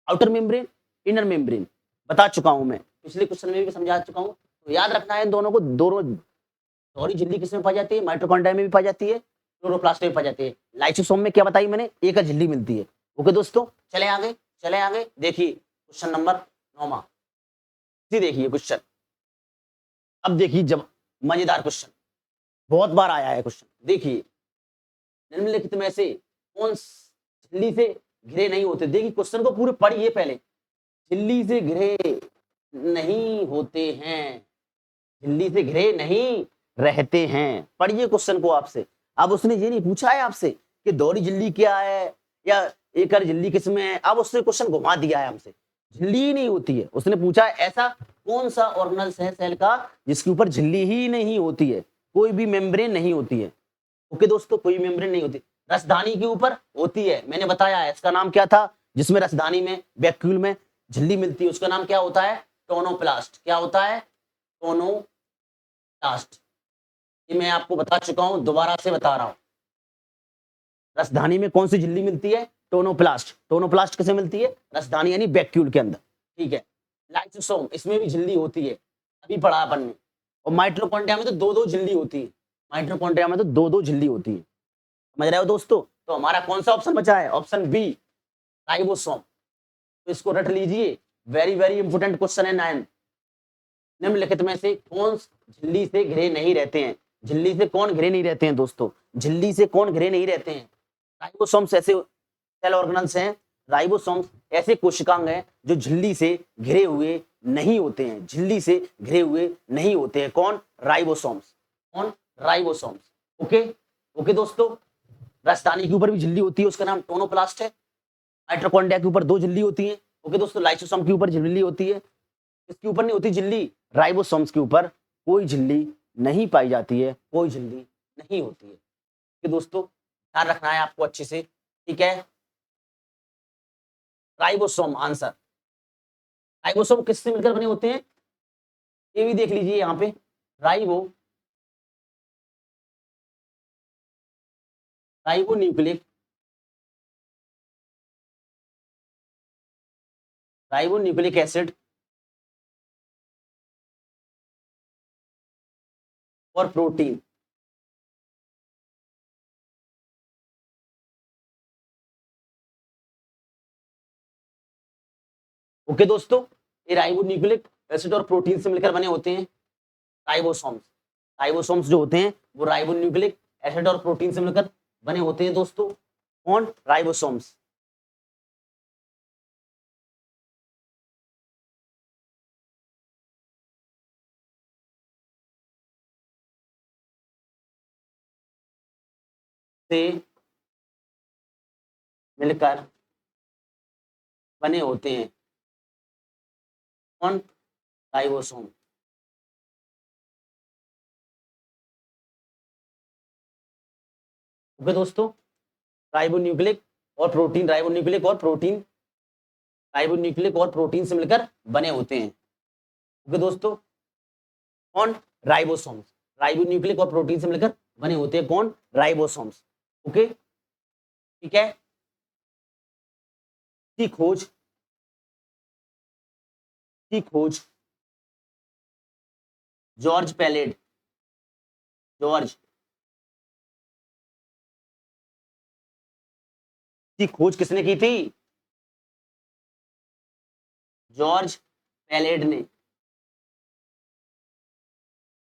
आउटर मेम्ब्रेन, इनर मेम्ब्रेन बता चुका हूं मैं, पिछले क्वेश्चन में भी समझा चुका हूं। तो याद रखना है इन दोनों को। दोनों दोहरी झिल्ली किसमें पाई जाती है? माइटोकॉन्ड्रिया में भी पाई जाती है, क्लोरोप्लास्ट में भी पाई जाती है। लाइसोसोम में क्या बताई मैंने? एक झिल्ली मिलती है। ओके दोस्तों, चले आगे, चले आगे। देखिए क्वेश्चन नंबर 9। जी देखिए क्वेश्चन, अब देखिए जब मजेदार क्वेश्चन, बहुत बार आया है क्वेश्चन। देखिए निम्नलिखित में से कौन झिल्ली से घिरे नहीं होते? देखिए क्वेश्चन को पूरे पढ़िए पहले। झिल्ली से घिरे नहीं होते हैं, झिल्ली से घिरे नहीं रहते हैं। पढ़िए क्वेश्चन को आपसे। अब उसने ये नहीं पूछा है आपसे कि दोहरी झिल्ली क्या है या एकल झिल्ली किसमें है। अब उसने क्वेश्चन घुमा दिया है हमसे, झिल्ली ही नहीं होती है। उसने पूछा है ऐसा कौन सा ऑर्गेनल्स है सेल का जिसके ऊपर झिल्ली ही नहीं होती है, कोई भी मेम्ब्रेन नहीं होती है। ओके दोस्तों, कोई मेम्ब्रेन नहीं होती। रसधानी के ऊपर होती है, मैंने बताया है। इसका नाम क्या था जिसमें रसधानी में वैक्यूल में झिल्ली मिलती है? उसका नाम क्या होता है? टोनोप्लास्ट। क्या होता है? टोनोप्लास्ट। ये मैं आपको बता चुका हूं, दोबारा से बता रहा हूं। रसधानी में कौन सी झिल्ली मिलती है? टोनोप्लास्ट। टोनोप्लास्ट किसे मिलती है? रसधानी यानी वैक्यूल के अंदर। ठीक है। लाइसोसोम, इसमें भी झिल्ली होती है, अभी पढ़ा अपन ने। और माइटोकॉन्ड्रिया में तो दो दो झिल्ली होती है। माइटोकॉन्ड्रिया में तो दो दो झिल्ली होती है। समझ रहे हो दोस्तों? तो हमारा कौन सा ऑप्शन बचा है? Option B, ribosome. तो इसको रट लीजिए, वेरी वेरी इंपोर्टेंट क्वेश्चन है 9। निम्नलिखित में से कौन झिल्ली से घिरे नहीं रहते हैं? झिल्ली से कौन घिरे नहीं रहते हैं दोस्तों? झिल्ली से कौन घिरे नहीं रहते हैं? राइबोसोम्स ऐसे सेल ऑर्गेनल्स हैं, राइबोसोम्स ऐसे कोशिकांग हैं जो झिल्ली से घिरे हुए नहीं होते हैं। झिल्ली से घिरे हुए नहीं होते हैं। कौन? राइबोसोम्स। कौन? राइबोसोम्स। ओके ओके दोस्तों। राजधानी के ऊपर भी झिल्ली होती है, उसका नाम टोनोप्लास्ट है। माइटोकॉन्ड्रिया के ऊपर दो झिल्ली होती है। ओके दोस्तों। लाइसोसोम के ऊपर झिल्ली होती है, इसके ऊपर नहीं होती झिल्ली। राइबोसोम्स के ऊपर कोई झिल्ली नहीं पाई जाती है, कोई झिल्ली नहीं होती है। कि दोस्तों ध्यान रखना है आपको अच्छे से, ठीक है। Ribosome answer. राइबोसोम किससे मिलकर बने होते हैं? ये भी देख लीजिए यहाँ पे, ribo nucleic, ribo nucleic acid और प्रोटीन। ओके दोस्तों, ये राइबो न्यूक्लिक एसिड और प्रोटीन से मिलकर बने होते हैं राइबोसोम्स। राइबोसोम्स जो होते हैं वो राइबो न्यूक्लिक एसिड और प्रोटीन से मिलकर बने होते हैं दोस्तों। कौन? राइबोसोम्स। से मिलकर बने होते हैं। कौन? राइबोसोम। ओके दोस्तों, राइबोन्यूक्लिक और प्रोटीन, राइबोन्यूक्लिक और प्रोटीन, राइबोन्यूक्लिक और प्रोटीन से मिलकर बने होते हैं। ओके दोस्तों, कौन? राइबोसोम्स। राइबोन्यूक्लिक और प्रोटीन से मिलकर बने होते हैं कौन? राइबोसोम्स। ओके, ठीक है। की खोज जॉर्ज पैलेड, जॉर्ज की खोज किसने की थी? जॉर्ज पैलेड ने,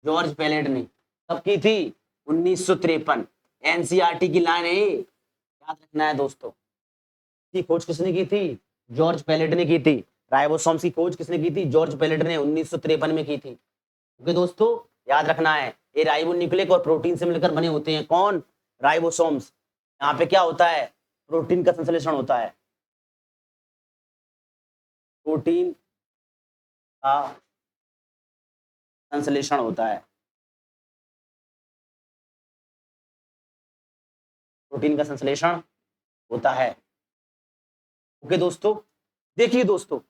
जॉर्ज पैलेड ने कब की थी? 1953। एनसीईआरटी की लाइन है, याद रखना है दोस्तों। की खोज किसने की थी? जॉर्ज पैलेट ने की थी। राइबोसोम्स की खोज किसने की थी? जॉर्ज पैलेट ने 1953 में की थी। ओके दोस्तों, याद रखना है, ये राइबोन्यूक्लिक और प्रोटीन से मिलकर बने होते हैं कौन? राइबोसोम्स। यहाँ पे क्या होता है? प्रोटीन का संश्लेषण होता है, प्रोटीन का संश्लेषण होता है, प्रोटीन का संश्लेषण होता है। ओके दोस्तों, देखिए दोस्तों,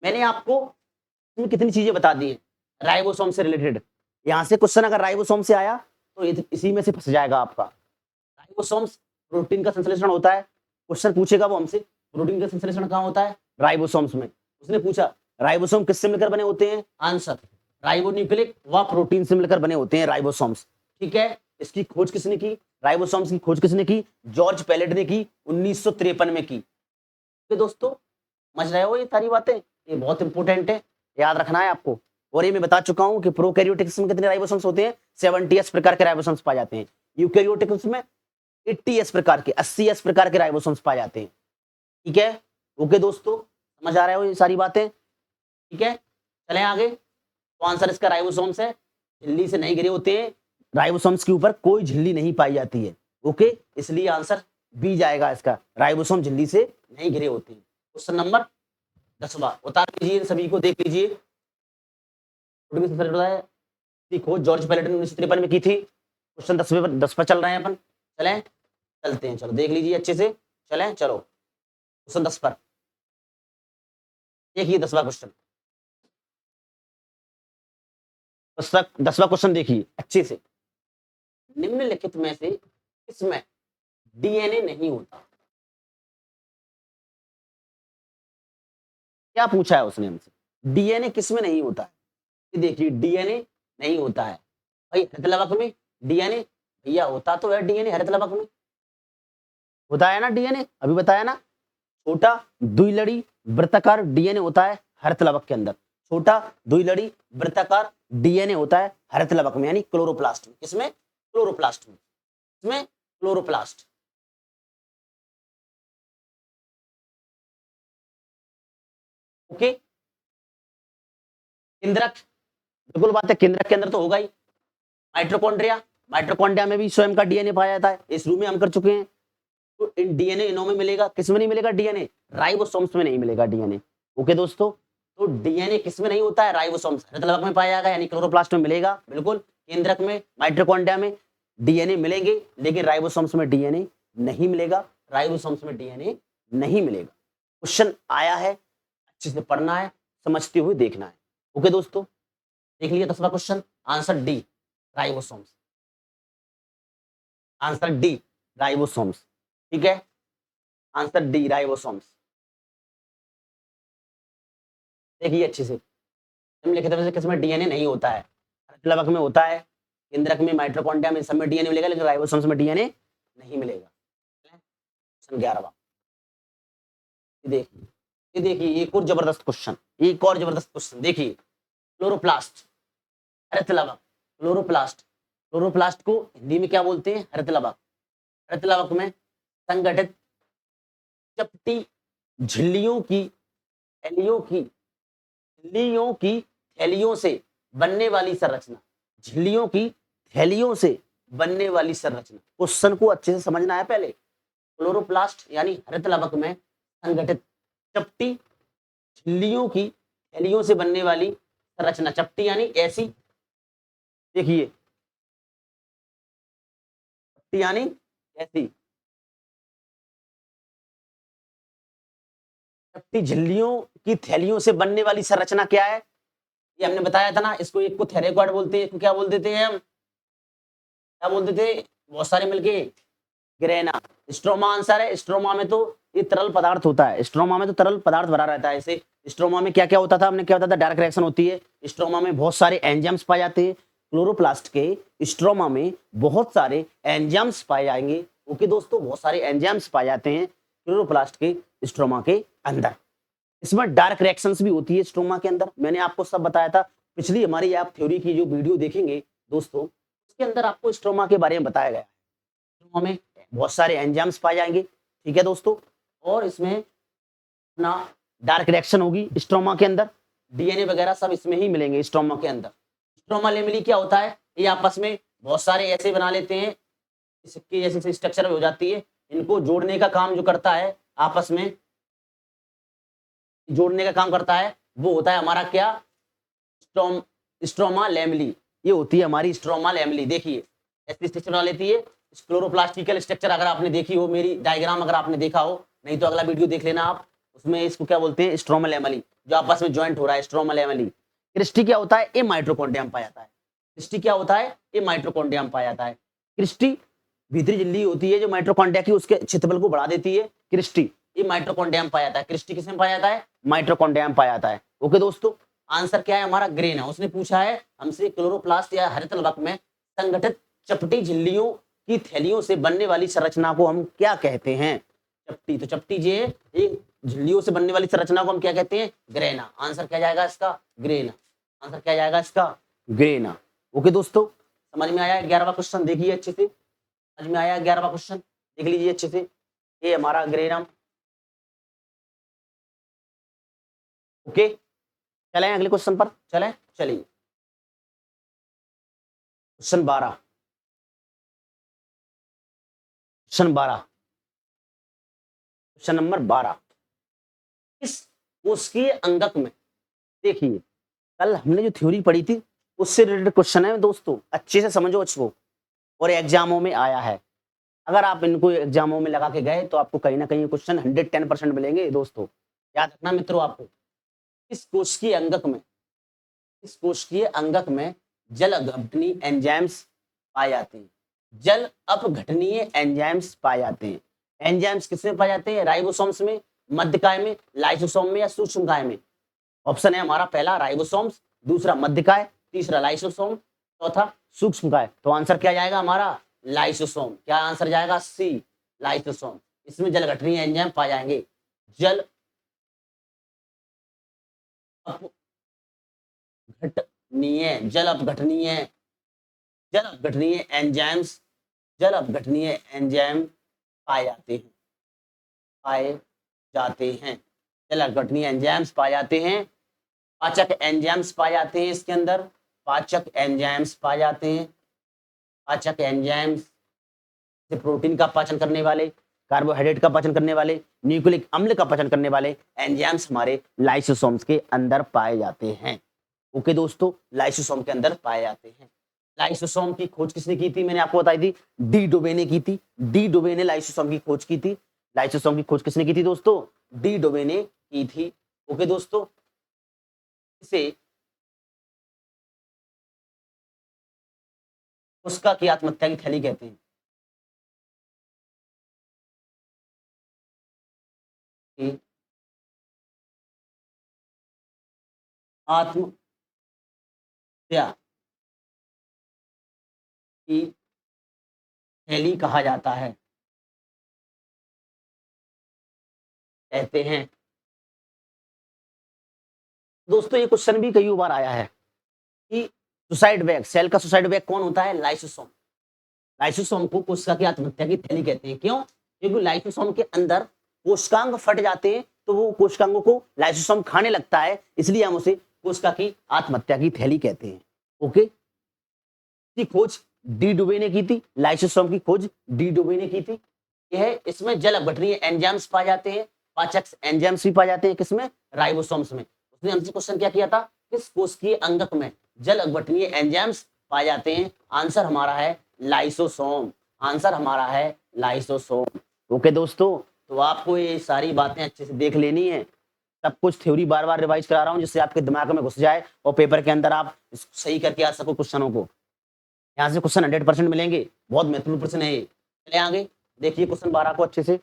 मैंने आपको इसमें कितनी चीजें बता दी हैं राइबोसोम से रिलेटेड। यहां से क्वेश्चन अगर राइबोसोम से आया तो इसी में से फंस जाएगा आपका। राइबोसोम्स प्रोटीन का संश्लेषण होता है, क्वेश्चन पूछेगा वो हमसे, प्रोटीन का संश्लेषण कहाँ होता है? राइबोसोम्स में। उसने पूछा राइबोसोम किससे मिलकर बने होते हैं? आंसर, राइबोन्यूक्लिक व प्रोटीन से मिलकर बने होते हैं राइबोसोम्स। ठीक है, इसकी खोज किसने की? राइबोसोम्स की खोज किसने की? जॉर्ज पैलेट ने की, 1953 में की। तो दोस्तों, समझ रहे हो ये सारी बातें? ये बहुत इंपॉर्टेंट है, याद रखना है आपको। और ये मैं बता चुका हूं कि प्रोकैरियोटिक्स में कितने राइबोसोम्स होते हैं? 70s प्रकार के राइबोसोम्स पाए जाते हैं। यूकैरियोटिक्स में 80s प्रकार के, 80s प्रकार के राइबोसोम्स पाए जाते हैं। ठीक है, ओके दोस्तों, समझ आ रहा है ये सारी बातें? ठीक है, चलें आगे। तो आंसर इसका राइबोसोम्स है। झिल्ली से नहीं घिरे होते हैं, राइबोसोम्स के ऊपर कोई झिल्ली नहीं पाई जाती है। ओके, इसलिए आंसर बी जाएगा इसका, राइबोसोम झिल्ली से नहीं घिरे होते हैं। क्वेश्चन नंबर 10वां उतार लीजिए, सभी को देख लीजिए। खोज जॉर्ज पैलेट ने 1953 में की थी। क्वेश्चन 10 पर चल रहे हैं अपन, चलें चलते हैं, चलो देख लीजिए अच्छे से, चलें चलो क्वेश्चन 10 पर देखिए। 10वां क्वेश्चन, 10वां क्वेश्चन देखिए अच्छे से। निम्नलिखित में से किसमें डीएनए नहीं होता? क्या पूछा है उसने हमसे? डीएनए किसमें नहीं होता है? ये देखिए, डीएनए नहीं होता है भाई हरित लवक में। डीएनए भैया होता तो है, डीएनए हरित लवक में होता है ना, डीएनए अभी बताया ना। छोटा द्विलड़ी वृत्ताकार डीएनए होता है हरित लवक के अंदर। छोटा द्विलड़ी वृत्ताकार डीएनए होता है हरित लवक में, यानी क्लोरोप्लास्ट में। किसमें? क्लोरोप्लास्ट में। इसमें क्लोरोप्लास्ट। ओके, केंद्रक, बिल्कुल बात है, केंद्रक के अंदर तो होगा ही। माइटोकॉन्ड्रिया, माइटोकॉन्ड्रिया में भी स्वयं का डीएनए पाया जाता है, इस रूम में हम कर चुके हैं। तो इन डीएनए इनों में मिलेगा, किसमें नहीं मिलेगा डीएनए? राइबोसोम्स में नहीं मिलेगा डीएनए। ओके दोस्तों, तो डीएनए किसमें नहीं होता है? राइबोसोम्स, हरित लवक में पाया जाएगा, यानी क्लोरोप्लास्ट में मिलेगा बिल्कुल। केंद्रक में, माइटोकॉन्ड्रिया में डीएनए मिलेंगे, लेकिन राइबोसोम्स में डीएनए नहीं मिलेगा। राइबोसोम्स में डीएनए नहीं मिलेगा। क्वेश्चन आया है, अच्छे से पढ़ना है, समझते हुए देखना है। ओके दोस्तों, देख लिया 10वां question, answer D, ribosomes. Answer D, ribosomes. ठीक है, आंसर डी, राइबोसोम्स। देखिए अच्छे से, निम्नलिखित में से किसमें डीएनए नहीं होता है? प्लवक में होता है, केंद्रक में, माइटोकॉन्ड्रिया में, सब में डीएनए मिलेगा, लेकिन राइबोसोम्स में डीएनए नहीं मिलेगा। क्वेश्चन 11वां, देखिए, ये देखिए एक और जबरदस्त क्वेश्चन, एक और जबरदस्त क्वेश्चन देखिए। क्लोरोप्लास्ट, हरित लवक, क्लोरोप्लास्ट। क्लोरोप्लास्ट को हिंदी में क्या बोलते हैं? हरित लवक। हरित लवक में संगठित चपटी झिल्लियों की, थैलियों की, झिल्लियों की थैलियों से बनने वाली संरचना, झिल्लियों की थैलियों से बनने वाली संरचना। क्वेश्चन को अच्छे से समझना है पहले। क्लोरोप्लास्ट यानी हरित लवक में संगठित चपटी झिल्लियों की थैलियों से बनने वाली संरचना। चपटी यानी ऐसी, देखिए चपटी यानी ऐसी, चपटी झिल्लियों की थैलियों से बनने वाली संरचना क्या है? ये हमने बताया था ना, इसको एक को थैलेकॉइड बोलते हैं, इसको क्या बोल देते हैं हम? क्या बोल देते हैं बहुत सारे मिलके? ग्रेना। स्ट्रोमा आंसर है। स्ट्रोमा में तो ये तरल पदार्थ होता है, स्ट्रोमा में तो तरल पदार्थ भरा रहता है। इसे स्ट्रोमा में क्या क्या होता था, हमने क्या बताया था, डायरेक्ट रिएक्शन होती है। स्ट्रोमा में बहुत सारे एंजाइम्स पाए जाते हैं। क्लोरोप्लास्ट के स्ट्रोमा में बहुत सारे एंजाइम्स पाए जाएंगे। ओके दोस्तों, बहुत सारे एंजाइम्स पाए जाते हैं क्लोरोप्लास्ट के स्ट्रोमा के अंदर। इसमें डार्क रिएक्शंस भी होती है स्ट्रोमा के अंदर, मैंने आपको सब बताया था। पिछली हमारी आप थ्योरी की जो वीडियो देखेंगे दोस्तों, उसके अंदर आपको स्ट्रोमा के बारे में बताया गया है। स्ट्रोमा में बहुत सारे एंजाइम्स पाए जाएंगे, ठीक है दोस्तों, और इसमें अपना डार्क रिएक्शन होगी स्ट्रोमा के अंदर। डीएनए वगैरह सब इसमें ही मिलेंगे स्ट्रोमा के अंदर। स्ट्रोमा लेमेली क्या होता है? ये आपस में बहुत सारे ऐसे बना लेते हैं, इसके जैसे स्ट्रक्चर हो जाती है। इनको जोड़ने का काम जो करता है, आपस में जोड़ने का काम करता है, वो होता है हमारा क्या? स्ट्रोमा लेमली। ये होती है हमारी स्ट्रोमा लेमली। देखिए ऐसी स्ट्रक्चर बना लेती है। क्लोरोप्लास्टिकल स्ट्रक्चर अगर आपने देखी हो, मेरी डायग्राम अगर आपने देखा हो, नहीं तो अगला वीडियो देख लेना आप, उसमें इसको क्या बोलते हैं? स्ट्रोमा लेमली, जो आपस में ज्वाइंट हो रहा है, स्ट्रोमा लेमली। क्रिस्टी क्या होता है? ये माइटोकॉन्ड्रिया में पाया जाता है। क्रिस्टी क्या होता है? ये माइटोकॉन्ड्रिया में पाया जाता है। क्रिस्टी भीतरी झिल्ली होती है जो माइटोकॉन्ड्रिया की उसके क्षेत्रफल को बढ़ा देती है। क्रिस्टी ये माइटोकॉन्ड्रिया में पाया जाता है। क्रिस्टी किसमें पाया जाता है? माइटोकॉन्ड्रिया में पाया जाता है। ओके दोस्तों, आंसर क्या है हमारा? ग्रेना। उसने पूछा है हमसे क्लोरोप्लास्ट या हरित लवक में संगठित चपटी झिल्लियों की थैलियों से बनने वाली संरचना को हम क्या कहते हैं? चपटी, तो चपटी जे झिल्लियों से बनने वाली संरचना को हम क्या कहते हैं? ग्रेना। आंसर क्या जाएगा इसका? ग्रेना। आंसर क्या जाएगा इसका? ग्रेना। ओके दोस्तों, समझ में आया? 11वां क्वेश्चन देखिए अच्छे से, समझ में आया? 11वां क्वेश्चन देख लीजिए अच्छे से, ये हमारा ग्रेना। ओके, चलें अगले क्वेश्चन पर, चलें, चलिए क्वेश्चन 12। क्वेश्चन नंबर 12, इस कोशिकीय अंगक में, देखिए कल हमने जो थ्योरी पढ़ी थी उससे रिलेटेड क्वेश्चन है दोस्तों, अच्छे से समझो इसको, और एग्जामों में आया है। अगर आप इनको एग्जामों में लगा के गए तो आपको कहीं ना कहीं क्वेश्चन 110% मिलेंगे दोस्तों। याद रखना मित्रों, आपको इस कोशिकीय अंगक में, इस कोशिकीय अंगक में जल अपघटनीय एंजाइम्स पाए जाते हैं। जल अपघटनीय एंजाइम्स पाए जाते हैं। एंजाइम्स किसमें पाए जाते हैं? राइबोसोम्स में, मध्यकाय में, लाइसोसोम में या सूक्ष्मकाय में? ऑप्शन है हमारा पहला राइबोसोम्स, दूसरा मध्यकाय, तीसरा लाइसोसोम, चौथा सूक्ष्मकाय। तो आंसर क्या जाएगा हमारा? लाइसोसोम। क्या आंसर जाएगा? सी, लाइसोसोम। इसमें जल घटनीय एंजाइम पाए जाएंगे। जल अपघटनीय, जल अपघटनीय, जल अपघटनीय एंजाइम्स, जल अपघटनीय एंजाइम पाए जाते हैं, पाए जाते हैं। जल अपघटनीय एंजाइम्स पाए जाते हैं। पाचक एंजाइम्स पाए जाते हैं इसके अंदर, पाचक एंजाइम्स पाए जाते हैं। पाचक एंजाइम्स से प्रोटीन का पाचन करने वाले, कार्बोहाइड्रेट का पाचन करने वाले, न्यूक्लिक अम्ल का पाचन करने वाले एंजाइम्स हमारे लाइसोसोम्स के अंदर पाए जाते हैं। ओके दोस्तों, लाइसोसोम के अंदर पाए जाते हैं। लाइसोसोम की खोज किसने की थी? मैंने आपको बताई थी, डी डोबे ने की थी। डी डोबे ने लाइसोसोम की खोज की थी। लाइसोसोम की खोज किसने की थी दोस्तों? डी डोबे ने की थी। ओके दोस्तों, इसे कोशिका की आत्महत्या की थैली कहते हैं। आत्महत्या की थैली कहा जाता है, कहते हैं। दोस्तों ये क्वेश्चन भी कई बार आया है कि सुसाइड बैग, सेल का सुसाइड बैग कौन होता है? लाइसोसोम। लाइसोसोम को कोशिका की आत्महत्या की थैली कहते हैं। क्यों? क्योंकि लाइसोसोम के अंदर कोशिकांग फट जाते हैं, तो वो कोशिकांगों को लाइसोसोम खाने लगता है, इसलिए हम उसे कोशिका की आत्महत्या की थैली कहते हैं। ओके, की खोज डी डुबे ने की थी, लाइसोसोम की खोज डी डुबे ने की थी। यह इसमें जल अपघटनीय एंजाइम्स पाए जाते हैं, पाचक एंजाइम्स भी पाए जाते हैं, किसमें? राइबोसोम्स में। उसने हमसे क्वेश्चन क्या किया था? किस कोशिकीय अंगक में जल अपघटनीय एंजाइम्स पाए जाते हैं? आंसर हमारा है लाइसोसोम। आंसर हमारा है लाइसोसोम। ओके दोस्तों, तो आपको ये सारी बातें अच्छे से देख लेनी है, सब कुछ थ्योरी बार बार रिवाइज करा रहा हूँ जिससे आपके दिमाग में घुस जाए और पेपर के अंदर आप इसको सही करके आ सको क्वेश्चनों को। यहाँ से क्वेश्चन 100% मिलेंगे, बहुत महत्वपूर्ण प्रश्न है ये। चले आगे देखिए क्वेश्चन 12 को अच्छे से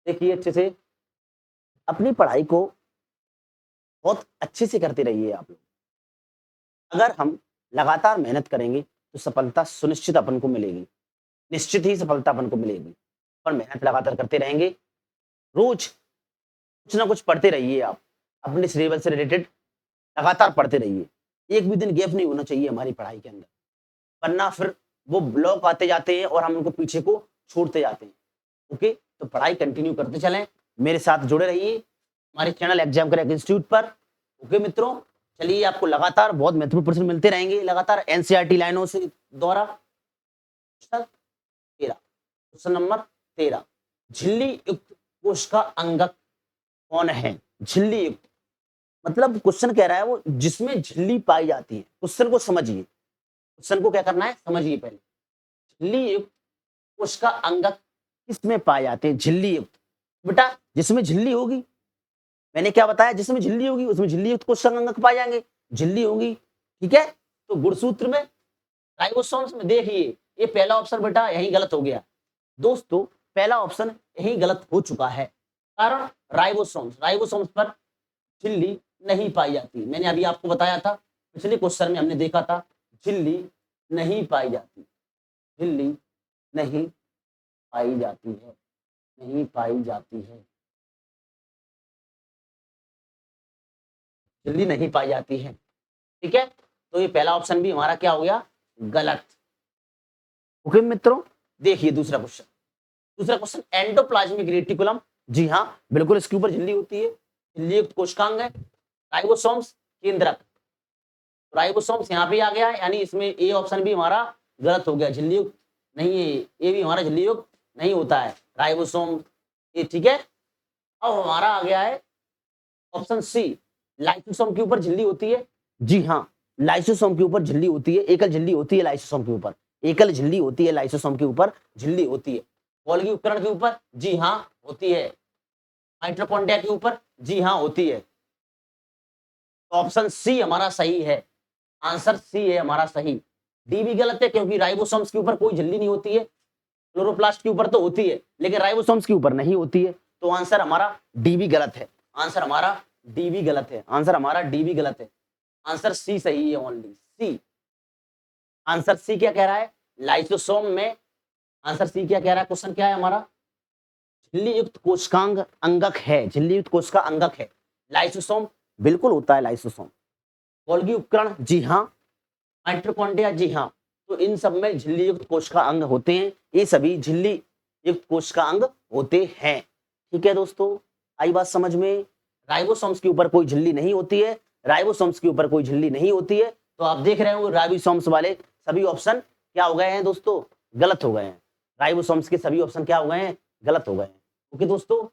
देखिए, अच्छे से अपनी पढ़ाई को बहुत अच्छे से करते रहिए आप लोग। अगर हम लगातार मेहनत करेंगे तो सफलता सुनिश्चित अपन को मिलेगी, निश्चित ही सफलता अपन को मिलेगी। पर मेहनत लगातार करते रहेंगे, रोज कुछ ना कुछ पढ़ते रहिए आप, अपने सिलेबस से रिलेटेड लगातार पढ़ते रहिए। एक भी दिन गैप नहीं होना चाहिए हमारी पढ़ाई के अंदर, वरना फिर वो ब्लॉक आते जाते हैं और हम उनको पीछे को छोड़ते जाते हैं। ओके, तो पढ़ाई कंटिन्यू करते चलें, मेरे साथ जुड़े रहिए हमारे चैनल एग्जाम क्रैक इंस्टीट्यूट पर। ओके मित्रों, चलिए आपको लगातार बहुत महत्वपूर्ण प्रश्न मिलते रहेंगे लगातार एनसीईआरटी लाइनों से द्वारा। क्वेश्चन नंबर 13, झिल्ली युक्त कोश का अंगक कौन है? झिल्ली युक्त मतलब क्वेश्चन कह रहा है वो जिसमें झिल्ली पाई जाती है। क्वेश्चन को समझिए, क्वेश्चन को क्या करना है समझिए पहले। झिल्ली युक्त कोश का अंगक किसमें पाए जाते हैं? झिल्ली युक्त, बेटा जिसमें झिल्ली होगी, मैंने क्या बताया, जिसमें झिल्ली होगी उसमें झिल्ली युक्त कोशिका अंगक पाए जाएंगे, झिल्ली होगी। ठीक है, तो गुणसूत्र में राइबोसोम्स में देखिए ये पहला ऑप्शन बेटा यही गलत हो गया दोस्तों, पहला ऑप्शन यही गलत हो चुका है। कारण राइबोसोम्स पर झिल्ली नहीं पाई जाती। मैंने अभी आपको बताया था, पिछले क्वेश्चन में हमने देखा था झिल्ली नहीं पाई जाती, झिल्ली नहीं पाई जाती है, नहीं पाई जाती है, झिल्ली नहीं पाई जाती है। ठीक है, तो ये पहला ऑप्शन भी हमारा क्या हो गया, गलत। ओके मित्रों, देखिए दूसरा क्वेश्चन एंडोप्लाज्मिक रेटिकुलम, जी हाँ बिल्कुल इसके ऊपर झिल्ली होती है, झिल्ली युक्त कोशिकांग है। राइबोसोम्स केंद्रक, राइबोसोम्स यहाँ पे आ गया है, यानी इसमें ए ऑप्शन भी हमारा गलत हो गया, झिल्ली युक्त नहीं है, ये भी हमारा झिल्ली युक्त नहीं होता है राइबोसोम ये। ठीक है, अब हमारा आ गया है ऑप्शन सी, लाइसोसोम के ऊपर झिल्ली होती है। जी हाँ, लाइसोसोम के ऊपर झिल्ली होती है, एकल झिल्ली होती है लाइसोसोम के ऊपर, एकल झिल्ली होती है लाइसोसोम के ऊपर झिल्ली होती है। गोल्गी उपकरण के ऊपर जी हाँ होती है, माइटोकॉन्ड्रिया के ऊपर जी हाँ होती है। ऑप्शन सी हमारा सही है, आंसर सी है हमारा सही। डी भी गलत है क्योंकि राइबोसोम्स के ऊपर कोई झिल्ली नहीं होती है, क्लोरोप्लास्ट के ऊपर तो होती है लेकिन राइबोसोम्स के ऊपर नहीं होती है, तो आंसर हमारा डी भी गलत है, आंसर हमारा डी भी गलत है, आंसर हमारा डी भी गलत है, आंसर सी सही है, ओनली सी। आंसर सी क्या कह रहा है, लाइसोसोम में आंसर सी क्या कह रहा है, क्वेश्चन क्या है हमारा, झिल्ली युक्त कोशिकांग अंगक है, झिल्ली युक्त कोशिका अंगक है। लाइसोसोम बिल्कुल होता है लाइसोसोम। गोल्गी उपकरण जी हाँ, माइटोकॉन्ड्रिया जी हाँ, तो इन सब में झिल्ली युक्त कोशिका अंग होते हैं, ये सभी झिल्ली युक्त कोशिका अंग होते हैं। ठीक है दोस्तों, आई बात समझ में। राइबोसोम्स के ऊपर कोई झिल्ली नहीं होती है, राइबोसोम्स के ऊपर कोई झिल्ली नहीं होती है, तो आप देख रहे हो राइबोसोम्स वाले सभी ऑप्शन क्या हो गए हैं दोस्तों, गलत हो गए हैं। राइबोसोम्स के सभी ऑप्शन क्या हो गए हैं, गलत हो गए हैं। ओके दोस्तों,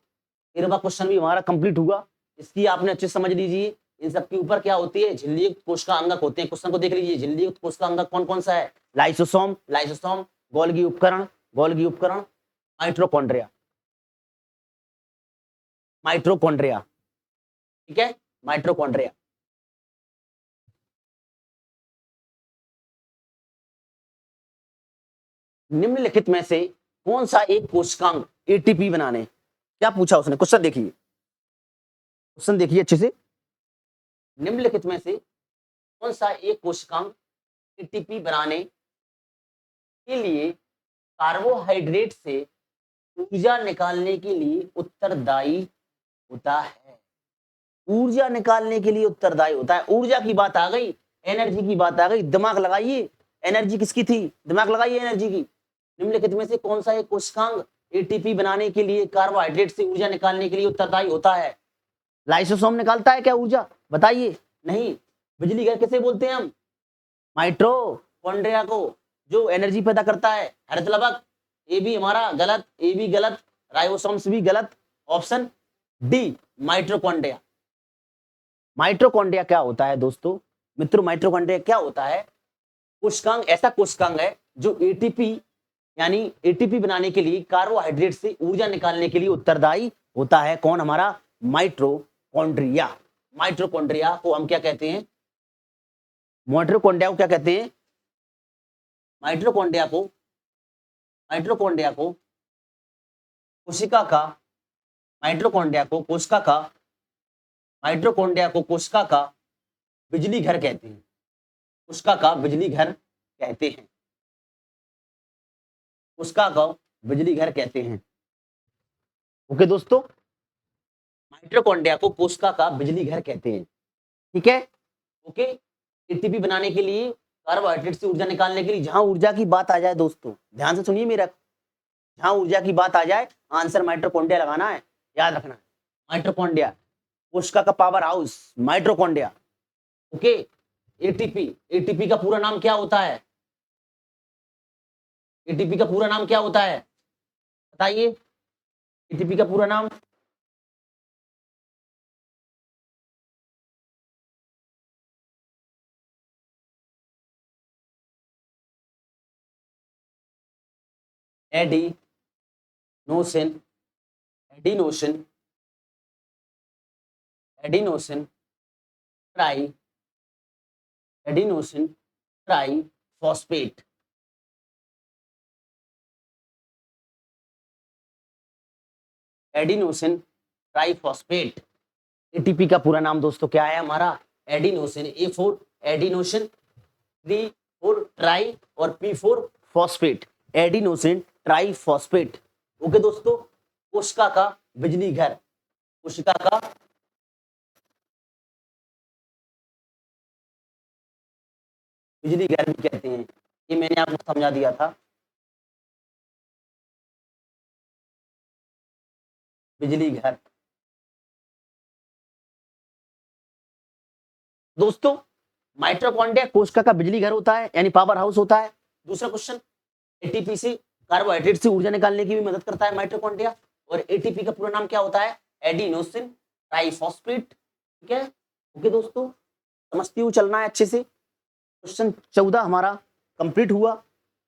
13वां क्वेश्चन भी हमारा कंप्लीट हुआ, इसकी आपने अच्छे से समझ लीजिए। इन सब के ऊपर क्या होती है, झिल्ली युक्त कोशिका अंगक होते हैं। क्वेश्चन को देख लीजिए, झिल्ली युक्त कोशिका अंगक कौन कौन सा है, लाइसोसोम, गोल्गी उपकरण, माइटोकॉन्ड्रिया, ठीक है, माइटोकॉन्ड्रिया। निम्नलिखित में से कौन सा एक कोशिकांग एटीपी बनाने, क्या पूछा उसने, क्वेश्चन देखिए, क्वेश्चन देखिए अच्छे से। निम्नलिखित में से कौन सा एक कोशिकांग एटीपी बनाने के लिए कार्बोहाइड्रेट से ऊर्जा निकालने के लिए उत्तरदायी होता है? ऊर्जा निकालने के लिए उत्तरदायी होता है। ऊर्जा की बात आ गई, एनर्जी की बात आ गई, दिमाग लगाइए, एनर्जी किसकी थी, दिमाग लगाइए एनर्जी की। निम्नलिखित में से कौन सा एक कोशिकांग एटीपी बनाने के लिए कार्बोहाइड्रेट से ऊर्जा निकालने के लिए उत्तरदायी होता है? लाइसोसोम निकालता है क्या ऊर्जा, बताइए। नहीं, बिजली घर किसे बोलते हैं हम, माइटोकॉन्ड्रिया को, जो एनर्जी पैदा करता है, हरित लवक। ये भी हमारा गलत, ये भी गलत, राइबोसोम्स भी गलत, ऑप्शन डी माइटोकॉन्ड्रिया। माइटोकॉन्ड्रिया क्या होता है दोस्तों, मित्रों माइटोकॉन्ड्रिया क्या होता है, कोशिकांग, ऐसा कोशिकांग है जो एटीपी यानी एटीपी बनाने के लिए, कार्बोहाइड्रेट से ऊर्जा निकालने के लिए उत्तरदायी होता है कौन? हमारा माइटोकॉन्ड्रिया। माइटोकॉन्ड्रिया को हम क्या कहते हैं? माइटोकॉन्ड्रिया को क्या कहते हैं? माइटोकॉन्ड्रिया को कोशिका का, माइटोकॉन्ड्रिया को कोशिका का बिजली घर कहते हैं। कोशिका का बिजली घर कहते हैं। कोशिका का बिजली घर कहते हैं। ओके दोस्तों, माइटोकॉन्ड्रिया को कोशिका का बिजली घर कहते हैं। ठीक है, ओके। एटीपी बनाने के लिए, कार्बोहाइड्रेट से ऊर्जा निकालने के लिए, जहां ऊर्जा की बात आ जाए दोस्तों, ध्यान से सुनिए मेरा, जहां ऊर्जा की बात आ जाए आंसर माइटोकॉन्ड्रिया लगाना है, याद रखना है। माइटोकॉन्ड्रिया, कोशिका का power house, mitochondria. Okay, ATP का पूरा नाम क्या होता है? एटीपी का पूरा नाम क्या होता है? बताइए, एटीपी का पूरा नाम? Adenosine triphosphate. Adenosine triphosphate, ATP का पूरा नाम दोस्तों क्या है हमारा? Adenosine. A for adenosine, D for tri और P for phosphate, adenosine triphosphate. Okay दोस्तों, कोशिका का बिजली घर, कोशिका का बिजली घर भी कहते हैं। ये मैंने आपको समझा दिया था। बिजली घर दोस्तों, माइटोकॉन्ड्रिया कोशिका का बिजली घर होता है, यानी पावर हाउस होता है। दूसरा क्वेश्चन, एटीपी से, कार्बोहाइड्रेट से ऊर्जा निकालने की भी मदद करता है माइटोकॉन्ड्रिया। और एटीपी का पूरा नाम क्या होता है? Adenosine triphosphate. ठीक है, ओके दोस्तों, समझती हुए चलना है अच्छे से। क्वेश्चन 14 हमारा कंप्लीट हुआ।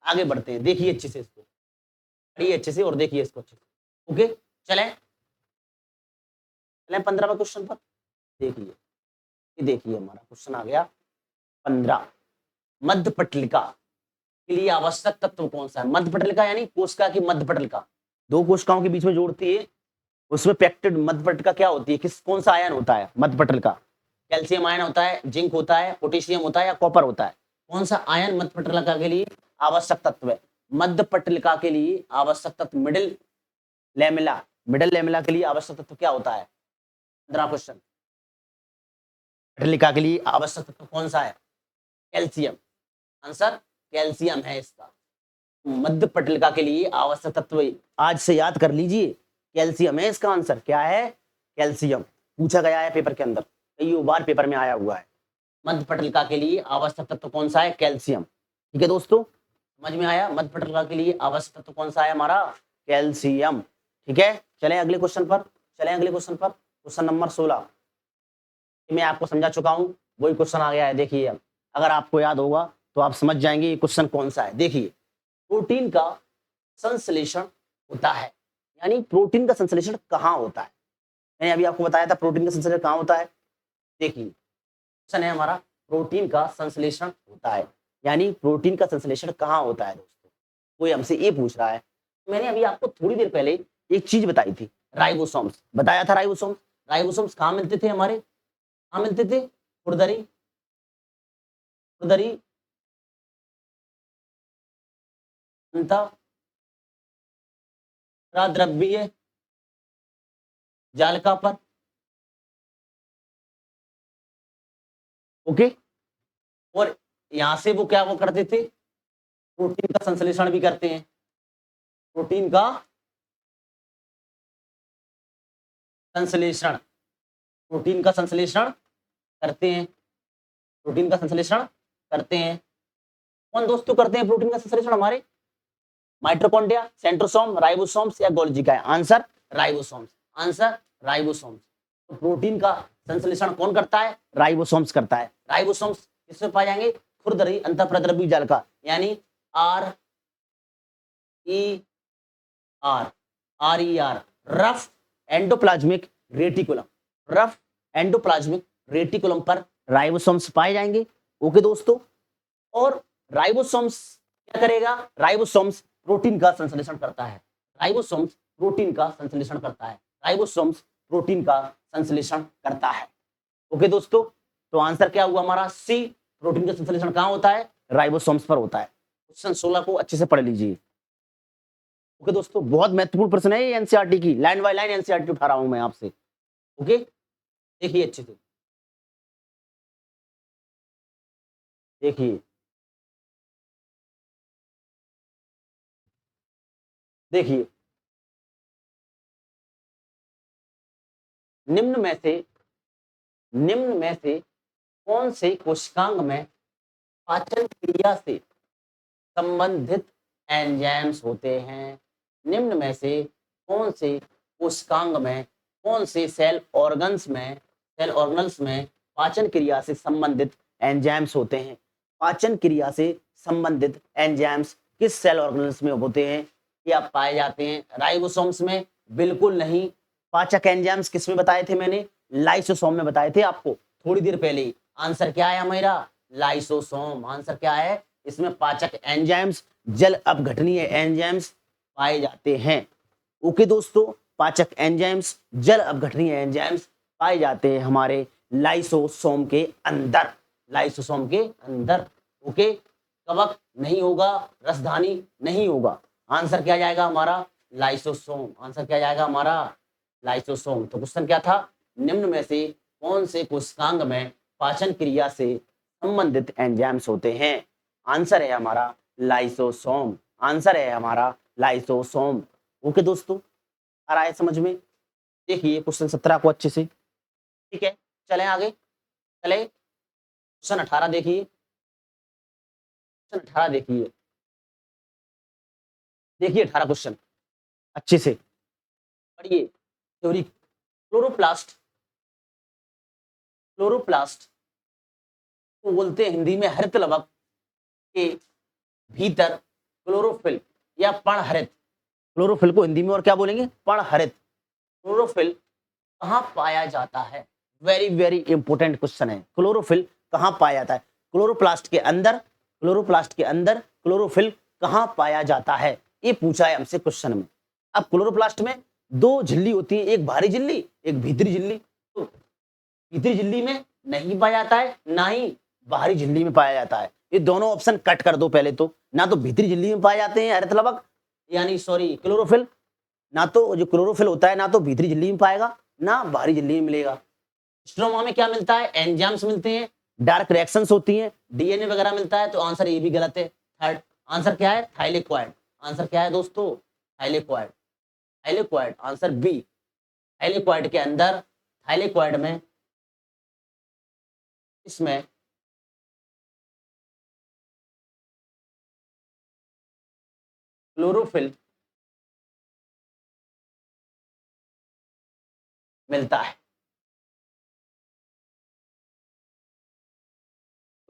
आगे बढ़ते हैं, देखिए अच्छे से इसको, पढ़िए अच्छे से और देखिए इसको अच्छे से। ओके, चलें 15वें क्वेश्चन पर। देखिए, ये देखिए हमारा क्वेश्चन आ गया 15। मध्य पटलिका के लिए आवश्यक तत्व कौन सा है? मध्य पटलिका यानी कोशिका की मध्य पटलिका, दो कोशिकाओं के बीच में जोड़ती है, उसमें पैक्टेड मध्य पटलिका क्या होती है? कौन सा आयन होता है मध्य पटलिका? कैल्शियम आयन होता है, जिंक होता है, पोटेशियम होता है या कॉपर होता है? कौन सा आयन मध्य पटलिका के लिए आवश्यक तत्व है? मध्य पटलिका के लिए आवश्यक तत्व मिडिल लेमिला के लिए आवश्यक तत्व क्या होता है? 15 क्वेश्चन, पटलिका के लिए आवश्यक तत्व कौन सा है? कैल्शियम। आंसर कैल्शियम है इसका। मध्य पटलिका के लिए आवश्यक तत्व आज से याद कर लीजिए, कैल्शियम है इसका आंसर। क्या है? कैल्शियम। पूछा गया है पेपर के अंदर, कई बार पेपर में आया हुआ है। मध्य पटलिका के लिए आवश्यक तत्व कौन सा है? कैल्शियम। ठीक है दोस्तों, समझ में आया? मध्य पटलिका के लिए आवश्यक तत्व कौन सा है हमारा? कैल्शियम। ठीक है, चलें अगले क्वेश्चन पर। क्वेश्चन नंबर 16 मैं आपको समझा चुका हूं, वही क्वेश्चन आ गया है। देखिए, अब अगर आपको याद होगा तो आप समझ जाएंगे ये क्वेश्चन कौन सा है। देखिए, प्रोटीन का संश्लेषण होता है, यानी प्रोटीन का संश्लेषण कहाँ होता है? मैंने अभी आपको बताया था प्रोटीन का संश्लेषण कहाँ होता है। देखिए, क्वेश्चन है हमारा, प्रोटीन का संश्लेषण होता है, यानी प्रोटीन का संश्लेषण कहाँ होता है दोस्तों? कोई हमसे ये पूछ रहा है। मैंने अभी आपको थोड़ी देर पहले एक चीज बताई थी, राइबोसोम्स बताया था। राइबोसोम्स कहाँ मिलते थे हमारे? कहाँ मिलते थे? खुरदरी द्रव्यीय जालिका पर। ओके, और यहां से वो क्या करते थे? प्रोटीन का संश्लेषण भी करते हैं। प्रोटीन का संश्लेषण करते हैं। कौन दोस्तों करते हैं प्रोटीन का संश्लेषण? हमारे माइटोकॉन्ड्रिया, सेंट्रोसोम, राइबोसोम्स या गोल्गी का है? Answer ribosomes. तो प्रोटीन का संश्लेषण कौन करता है? राइबोसोम्स करता है। राइबोसोम्स किसमें पाए जाएंगे? खुरदरी अंतःप्रद्रव्य जालिका, यानी R RER, rough endoplasmic reticulum, rough endoplasmic reticulum पर राइबोसोम्स पाए जाएंगे। ओके दोस्तों, और राइबोसोम्स क्या करेगा? राइबोसोम्स प्रोटीन का संश्लेषण करता है, राइबोसोम्स प्रोटीन का संश्लेषण करता है, राइबोसोम्स प्रोटीन का संश्लेषण करता है। ओके दोस्तों, तो आंसर क्या हुआ हमारा? सी, प्रोटीन का संश्लेषण कहां होता है? राइबोसोम्स पर होता है। क्वेश्चन 16 को अच्छे से पढ़ लीजिए। ओके दोस्तों, बहुत महत्वपूर्ण प्रश्न है ये, एनसीईआरटी की लाइन बाय लाइन एनसीईआरटी उठा रहा हूं मैं आपसे। ओके, देखिए अच्छे से देखिए, देखिए निम्न में से निम्न में से कौन से कोशिकांग में पाचन क्रिया से संबंधित एंजाइम्स होते हैं? निम्न में से कौन से कोशिकांग में, कौन से सेल ऑर्गन्स में पाचन क्रिया से संबंधित एंजाइम्स होते हैं? पाचन क्रिया से संबंधित एंजाइम्स किस सेल ऑर्गन्स में होते हैं? क्या पाए जाते हैं? राइबोसोम्स में? बिल्कुल नहीं। पाचक एंजाइम्स किस में बताए थे मैंने? लाइसोसोम में बताए थे आपको थोड़ी देर पहले ही। आंसर क्या है मेरा? लाइसोसोम। आंसर क्या है? इसमें पाचक एंजाइम्स, जल अपघटनीय एंजाइम्स पाए जाते हैं। ओके दोस्तों, पाचक एंजाइम्स, जल अपघटनीय एंजाइम्स पाए जाते हैं हमारे लाइसोसोम के अंदर, लाइसोसोम के अंदर। ओके, कवक नहीं होगा, रसधानी नहीं होगा। आंसर क्या जाएगा हमारा? लाइसोसोम। आंसर क्या जाएगा हमारा? लाइसोसोम। तो क्वेश्चन क्या था? निम्न में से कौन से कोशिकांग में पाचन क्रिया से संबंधित एंजाइम्स होते हैं? आंसर है हमारा लाइसोसोम। आंसर है हमारा लाइसोसोम। ओके दोस्तों, आ रहा है समझ में? देखिए क्वेश्चन 17 को अच्छे से, ठीक है, चलें आगे, चले क्वेश्चन 18 देखिए, क्वेश्चन 18 देखिए, देखिए 18 क्वेश्चन अच्छे से पढ़िए। थ्योरी, क्लोरोप्लास्ट, क्लोरोप्लास्ट को बोलते हैं हिंदी में हरित लवक के भीतर क्लोरोफिल या पर्णहरित। क्लोरोफिल को हिंदी में और क्या बोलेंगे? पर्णहरित। क्लोरोफिल कहां पाया जाता है? वेरी वेरी इंपॉर्टेंट क्वेश्चन है। क्लोरोफिल कहां पाया जाता है? क्लोरोप्लास्ट के अंदर, क्लोरोप्लास्ट के अंदर क्लोरोफिल कहां पाया जाता है? ये पूछा है हमसे क्वेश्चन में। अब क्लोरोप्लास्ट में दो झिल्ली होती है, एक बाहरी झिल्ली, एक भीतरी झिल्ली। तो भीतरी झिल्ली में नहीं पाया जाता है, ना ही बाहरी झिल्ली में पाया जाता है। ये दोनों ऑप्शन कट कर दो पहले तो। ना तो भीतरी झिल्ली में पाए जाते हैं हरित लवक, यानी सॉरी क्लोरोफिल, ना तो जो क्लोरोफिल होता है ना तो भीतरी झिल्ली में पाएगा, ना बाहरी झिल्ली में मिलेगा। स्ट्रोमा में क्या मिलता है? एंजाइम्स मिलते हैं, डार्क रिएक्शंस होती हैं, डीएनए वगैरह मिलता है। तो आंसर ये भी गलत है। थर्ड आंसर क्या है? थाइलेक्वाइड। आंसर क्या है दोस्तों? Thylakoid. Thylakoid, answer B. Thylakoid के अंदर, थाइलेक्वाइड में, इसमें क्लोरोफिल मिलता है।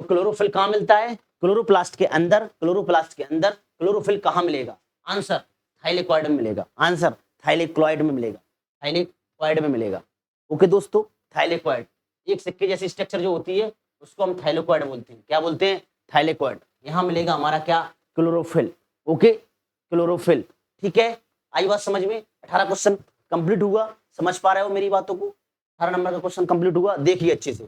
तो क्लोरोफिल कहां मिलता है? क्लोरोप्लास्ट के अंदर, क्लोरोप्लास्ट के अंदर क्लोरोफिल कहां मिलेगा? आंसर थाइलेक्वाइड में मिलेगा। आंसर थाइलेक्वाइड में मिलेगा, थाइलेक्वाइड में मिलेगा। ओके दोस्तों, थाइलेक्वाइड, एक सिक्के जैसी स्ट्रक्चर जो होती है उसको हम थाइलेक्वाइड बोलते हैं। क्या बोलते हैं? थाइलेक्वाइड। यहां मिलेगा हमारा क्या? क्लोरोफिल। Okay, chlorophyll. ठीक है, आई बात समझ में? 18 क्वेश्चन कंप्लीट हुआ। समझ पा रहे हो मेरी बातों को? 18 नंबर का क्वेश्चन कंप्लीट हुआ, देखिए अच्छे से।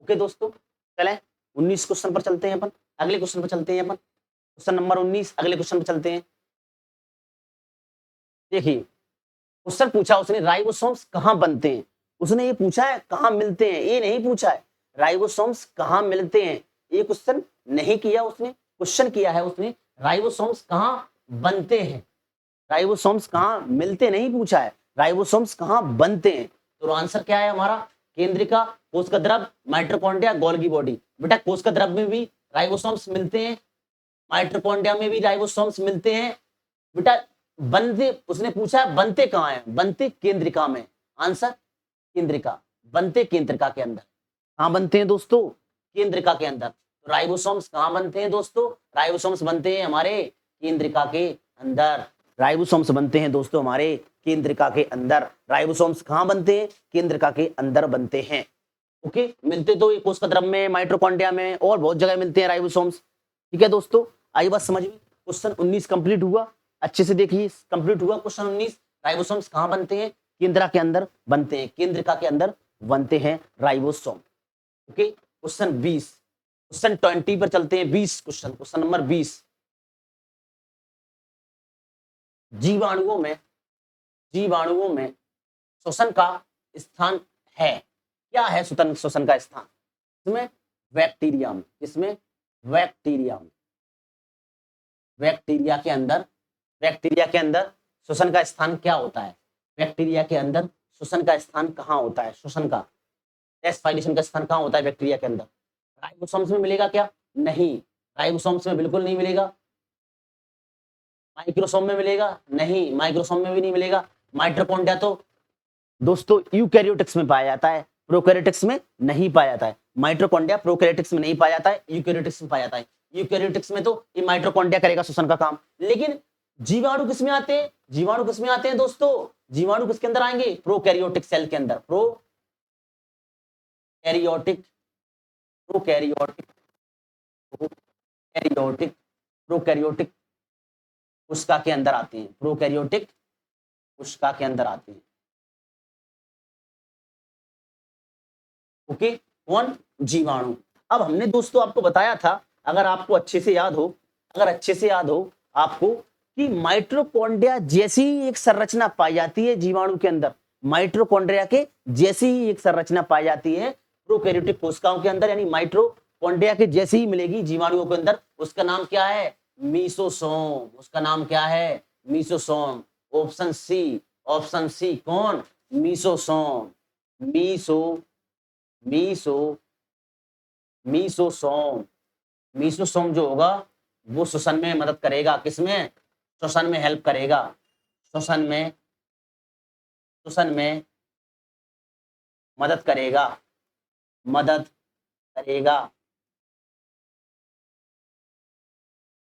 ओके दोस्तों, चलें 19 क्वेश्चन पर चलते हैं अपन, अगले क्वेश्चन पर चलते हैं अपन। क्वेश्चन नंबर 19, अगले क्वेश्चन पर चलते हैं। देखिए क्वेश्चन पूछा उसने, राइबोसोम्स कहां बनते हैं? उसने ये पूछा है कहां मिलते हैं, ये नहीं पूछा है राइबोसोम्स कहां मिलते हैं। ये क्वेश्चन नहीं किया उसने, क्वेश्चन किया है उसने राइबोसोम्स कहां बनते हैं। राइबोसोम्स कहां मिलते नहीं पूछा है, राइबोसोम्स कहां बनते हैं। तो आंसर क्या है हमारा? केंद्रिका, कोशिका द्रव, माइटोकॉन्ड्रिया, गोल्गी बॉडी। बेटा कोशिका द्रव में भी राइबोसोम्स मिलते हैं, माइटोकॉन्ड्रिया में भी राइबोसोम्स मिलते हैं। बेटा बनते, उसने पूछा है बनते कहां है? बनते केंद्रिका में। आंसर केंद्रिका, बनते केंद्रिका के अंदर। कहां बनते हैं दोस्तों? केंद्रिका के अंदर। तो राइबोसोम्स कहां बनते हैं दोस्तों? राइबोसोम्स बनते हैं हमारे केंद्रिका के अंदर राइबोसोम्स बनते हैं दोस्तों हमारे केंद्रिका के अंदर। राइबोसोम्स कहाँ बनते हैं? केंद्रिका के अंदर बनते हैं। ओके, मिलते तो ये कोशिका में, माइटोकॉन्ड्रिया में और बहुत जगह मिलते हैं राइबोसोम्स। ठीक है दोस्तों, आई बात समझ में? क्वेश्चन 19 कंप्लीट हुआ, अच्छे से देखिए कंप्लीट हुआ क्वेश्चन 19। राइबोसोम्स कहाँ बनते हैं? केंद्रिका के अंदर बनते हैं, केंद्रिका के अंदर बनते हैं राइबोसोम। ओके, क्वेश्चन 20, क्वेश्चन 20 पर चलते हैं। 20 क्वेश्चन नंबर 20, जीवाणुओं में श्वसन का स्थान है। क्या है श्वसन का स्थान? इसमें बैक्टीरिया में, इसमें बैक्टीरिया में, बैक्टीरिया के अंदर श्वसन का स्थान क्या होता है? बैक्टीरिया के अंदर श्वसन का स्थान कहाँ होता है? श्वसन का रेस्पिरेशन का स्थान कहाँ होता है बैक्टीरिया के अंदर? राइबोसोम्स में मिलेगा क्या? नहीं, राइबोसोम्स में बिल्कुल नहीं मिलेगा। माइक्रोसोम में मिलेगा? नहीं, माइक्रोसोम में भी नहीं मिलेगा। माइटोकॉन्ड्रिया तो दोस्तों यूकैरियोटिक्स में पाया जाता है, प्रोकैरियोटिक्स में नहीं पाया जाता है। माइटोकॉन्ड्रिया प्रोकैरियोटिक्स में नहीं पाया जाता है, यूकैरियोटिक्स में पाया जाता है। यूकैरियोटिक्स में तो ये माइटोकॉन्ड्रिया करेगा श्वसन का काम। लेकिन जीवाणु किसमें आते हैं? जीवाणु किसमें आते हैं दोस्तों? जीवाणु किसके अंदर आएंगे? प्रोकैरियोटिक सेल के अंदर। प्रोकैरियोटिक कोशिका के अंदर आते हैं, प्रोकैरियोटिक कोशिका के अंदर आते हैं। ओके, कौन? जीवाणु। अब हमने दोस्तों आपको बताया था, अगर आपको अच्छे से याद हो आपको कि माइटोकॉन्ड्रिया जैसी ही एक संरचना पाई जाती है जीवाणु के अंदर, माइटोकॉन्ड्रिया के जैसी ही एक संरचना पाई जाती है प्रोकैरियोटिक कोशिकाओं के अंदर, यानी माइटोकॉन्ड्रिया के जैसी ही मिलेगी जीवाणुओं के अंदर। उसका नाम क्या है? मीसोसोम। उसका नाम क्या है? मीसोसोम। ऑप्शन सी कौन? मीसोसोम। मीसोसोम जो होगा वो श्वसन में मदद करेगा। किसमें? श्वसन में हेल्प करेगा, श्वसन में मदद करेगा।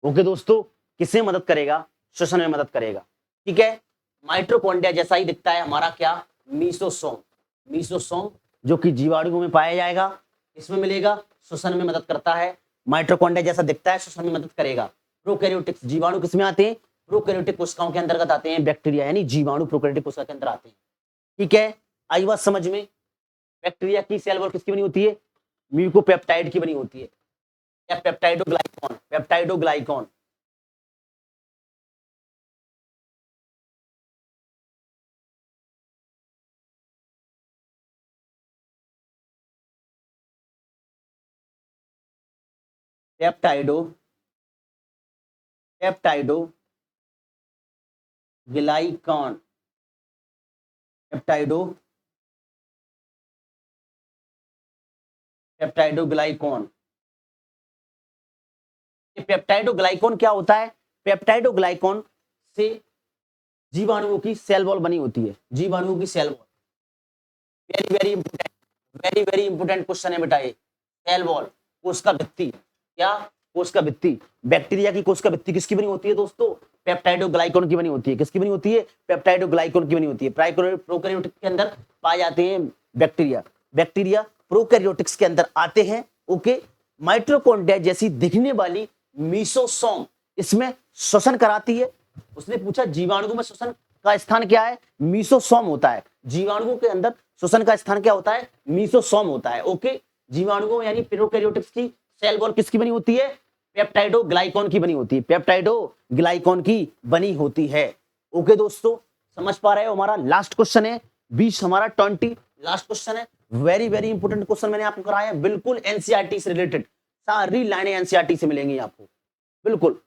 ओके दोस्तों, किससे मदद करेगा? श्वसन में मदद करेगा। ठीक है, माइटोकॉन्ड्रिया जैसा ही दिखता है हमारा क्या? मीसोसोम जो कि जीवाणुओं में पाया जाएगा। इसमें मिलेगा, श्वसन में मदद करता है। माइटोकॉन्ड्रिया जैसा दिखता है, श्वसन में मदद करेगा। प्रोकैरियोटिक्स जीवाणु किसमें आते हैं? प्रोकैरियोटिक कोशिकाओं के अंतर्गत आते हैं। बैक्टीरिया यानी जीवाणु प्रोकैरियोटिक कोशिका के अंदर आते हैं। ठीक है, आई बात समझ में? बैक्टीरिया की सेल वॉल किसकी बनी होती है? म्यूकोपेप्टाइड की बनी होती है, या peptidoglycan. Peptidoglycan peptidoglycan peptidoglycan peptidoglycan क्या होता है? पेप्टाइडोग्लाइकॉन से जीवाणुओं की सेल वॉल बनी होती है। जीवाणुओं की cell wall very important question है बेटा ये। सेल वॉल, कोशिका भित्ति। क्या? कोशिका भित्ति। बैक्टीरिया की कोशिका भित्ति किसकी बनी होती है दोस्तों? पेप्टाइडोग्लाइकॉन की बनी होती है। किसकी बनी होती है? पेप्टाइडोग्लाइकॉन की बनी होती है। प्रोकैरियोटिक के अंदर पाए जाते हैं बैक्टीरिया प्रोकैरियोटिक्स के अंदर आते हैं। ओके, माइटोकॉन्ड्रिया जैसी दिखने वाली मीसोसोम इसमें श्वसन कराती है। उसने पूछा जीवाणु में श्वसन का स्थान क्या है? मीसोसोम होता है। जीवाणुओं के अंदर श्वसन का स्थान क्या होता है? मीसोसोम होता है। ओके, जीवाणुओं यानी प्रोकैरियोटिक्स की सेल वॉल किसकी बनी होती है? पेप्टाइडोग्लाइकॉन की बनी होती है। पेप्टाइडोग्लाइकॉन की बनी होती है। ओके दोस्तों, समझ पा रहे हो? हमारा लास्ट क्वेश्चन है 20, हमारा 20 लास्ट क्वेश्चन है। वेरी इंपोर्टेंट क्वेश्चन मैंने आपको कराया है, बिल्कुल एनसीईआरटी से रिलेटेड। सारी लाइनें एनसीईआरटी से मिलेंगी आपको। बिल्कुल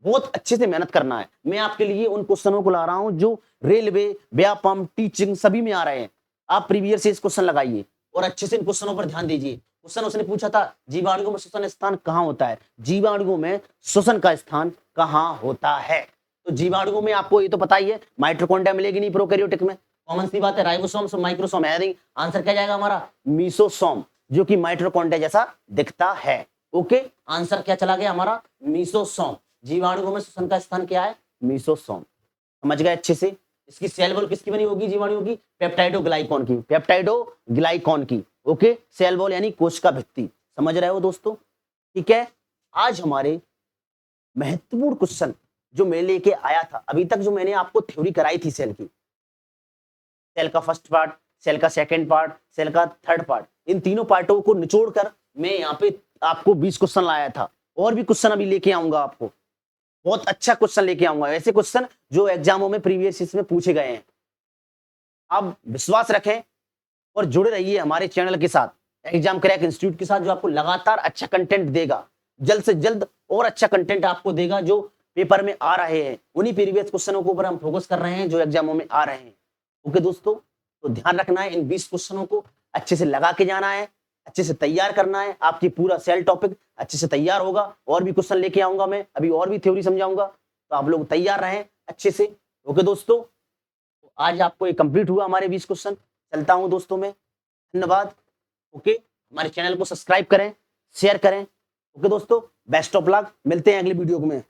बहुत अच्छे से मेहनत करना है। मैं आपके लिए उन क्वेश्चनों को ला रहा हूं जो रेलवे, व्यापम, टीचिंग सभी में आ रहे हैं। आप प्रीवियस से इस क्वेश्चन लगाइए और अच्छे से इन क्वेश्चनों पर ध्यान दीजिए। क्वेश्चन उसने पूछा था जीवाणुओं में श्वसन स्थान कहाँ होता है? जीवाणुओं में श्वसन का स्थान कहाँ होता है? तो जीवाणुओं में आपको ये तो पता ही है, माइटोकॉन्ड्रिया मिलेगी नहीं प्रोकैरियोटिक में, कॉमन सी बात है। राइबोसोम माइक्रोसोम है, आंसर क्या जाएगा हमारा? मीसोसोम, जो कि माइटोकॉन्ड्रिया जैसा दिखता है। ओके, आंसर क्या चला गया हमारा? मीसोसोम। जीवाणुओं में श्वसन का स्थान क्या है? मीसोसोम। समझ गए अच्छे से? इसकी सेल वॉल किसकी बनी होगी जीवाणुओं की? पेप्टाइडोग्लाइकॉन की, पेप्टाइडोग्लाइकॉन की। ओके, सेल वॉल यानी कोश का भित्ति। समझ रहे हो दोस्तों? ठीक है, आज हमारे महत्वपूर्ण क्वेश्चन जो मैं लेके आया था, अभी तक जो मैंने आपको थ्योरी कराई थी सेल की, सेल का फर्स्ट पार्ट, सेल का सेकंड पार्ट, सेल का थर्ड पार्ट, इन तीनों पार्टों को निचोड़कर मैं यहाँ पे आपको 20 क्वेश्चन लाया था। और भी क्वेश्चन अभी लेके आऊंगा आपको, बहुत अच्छा क्वेश्चन लेके आऊंगा, ऐसे क्वेश्चन जो एग्जामों में प्रीवियस ईयर में पूछे गए हैं। आप विश्वास रखें और जुड़े रहिए हमारे चैनल के साथ, एग्जाम क्रैक इंस्टीट्यूट के साथ, जो आपको लगातार अच्छा कंटेंट देगा, जल्द से जल्द और अच्छा कंटेंट आपको देगा जो पेपर में आ रहे हैं। उन्हीं प्रीवियस क्वेश्चनों के ऊपर हम फोकस कर रहे हैं जो एग्जामों में आ रहे हैं। ओके दोस्तों, तो ध्यान रखना है, इन 20 क्वेश्चनों को अच्छे से लगा के जाना है, अच्छे से तैयार करना है। आपकी पूरा सेल टॉपिक अच्छे से तैयार होगा। और भी क्वेश्चन लेके आऊंगा मैं, अभी और भी थ्योरी समझाऊंगा, तो आप लोग तैयार रहें अच्छे से। ओके दोस्तों, तो आज आपको ये कंप्लीट हुआ हमारे 20 क्वेश्चन। चलता हूं दोस्तों मैं, धन्यवाद। ओके, हमारे चैनल को सब्सक्राइब करें, शेयर करें। ओके दोस्तों, बेस्ट ऑफ लक, मिलते हैं अगली वीडियो में।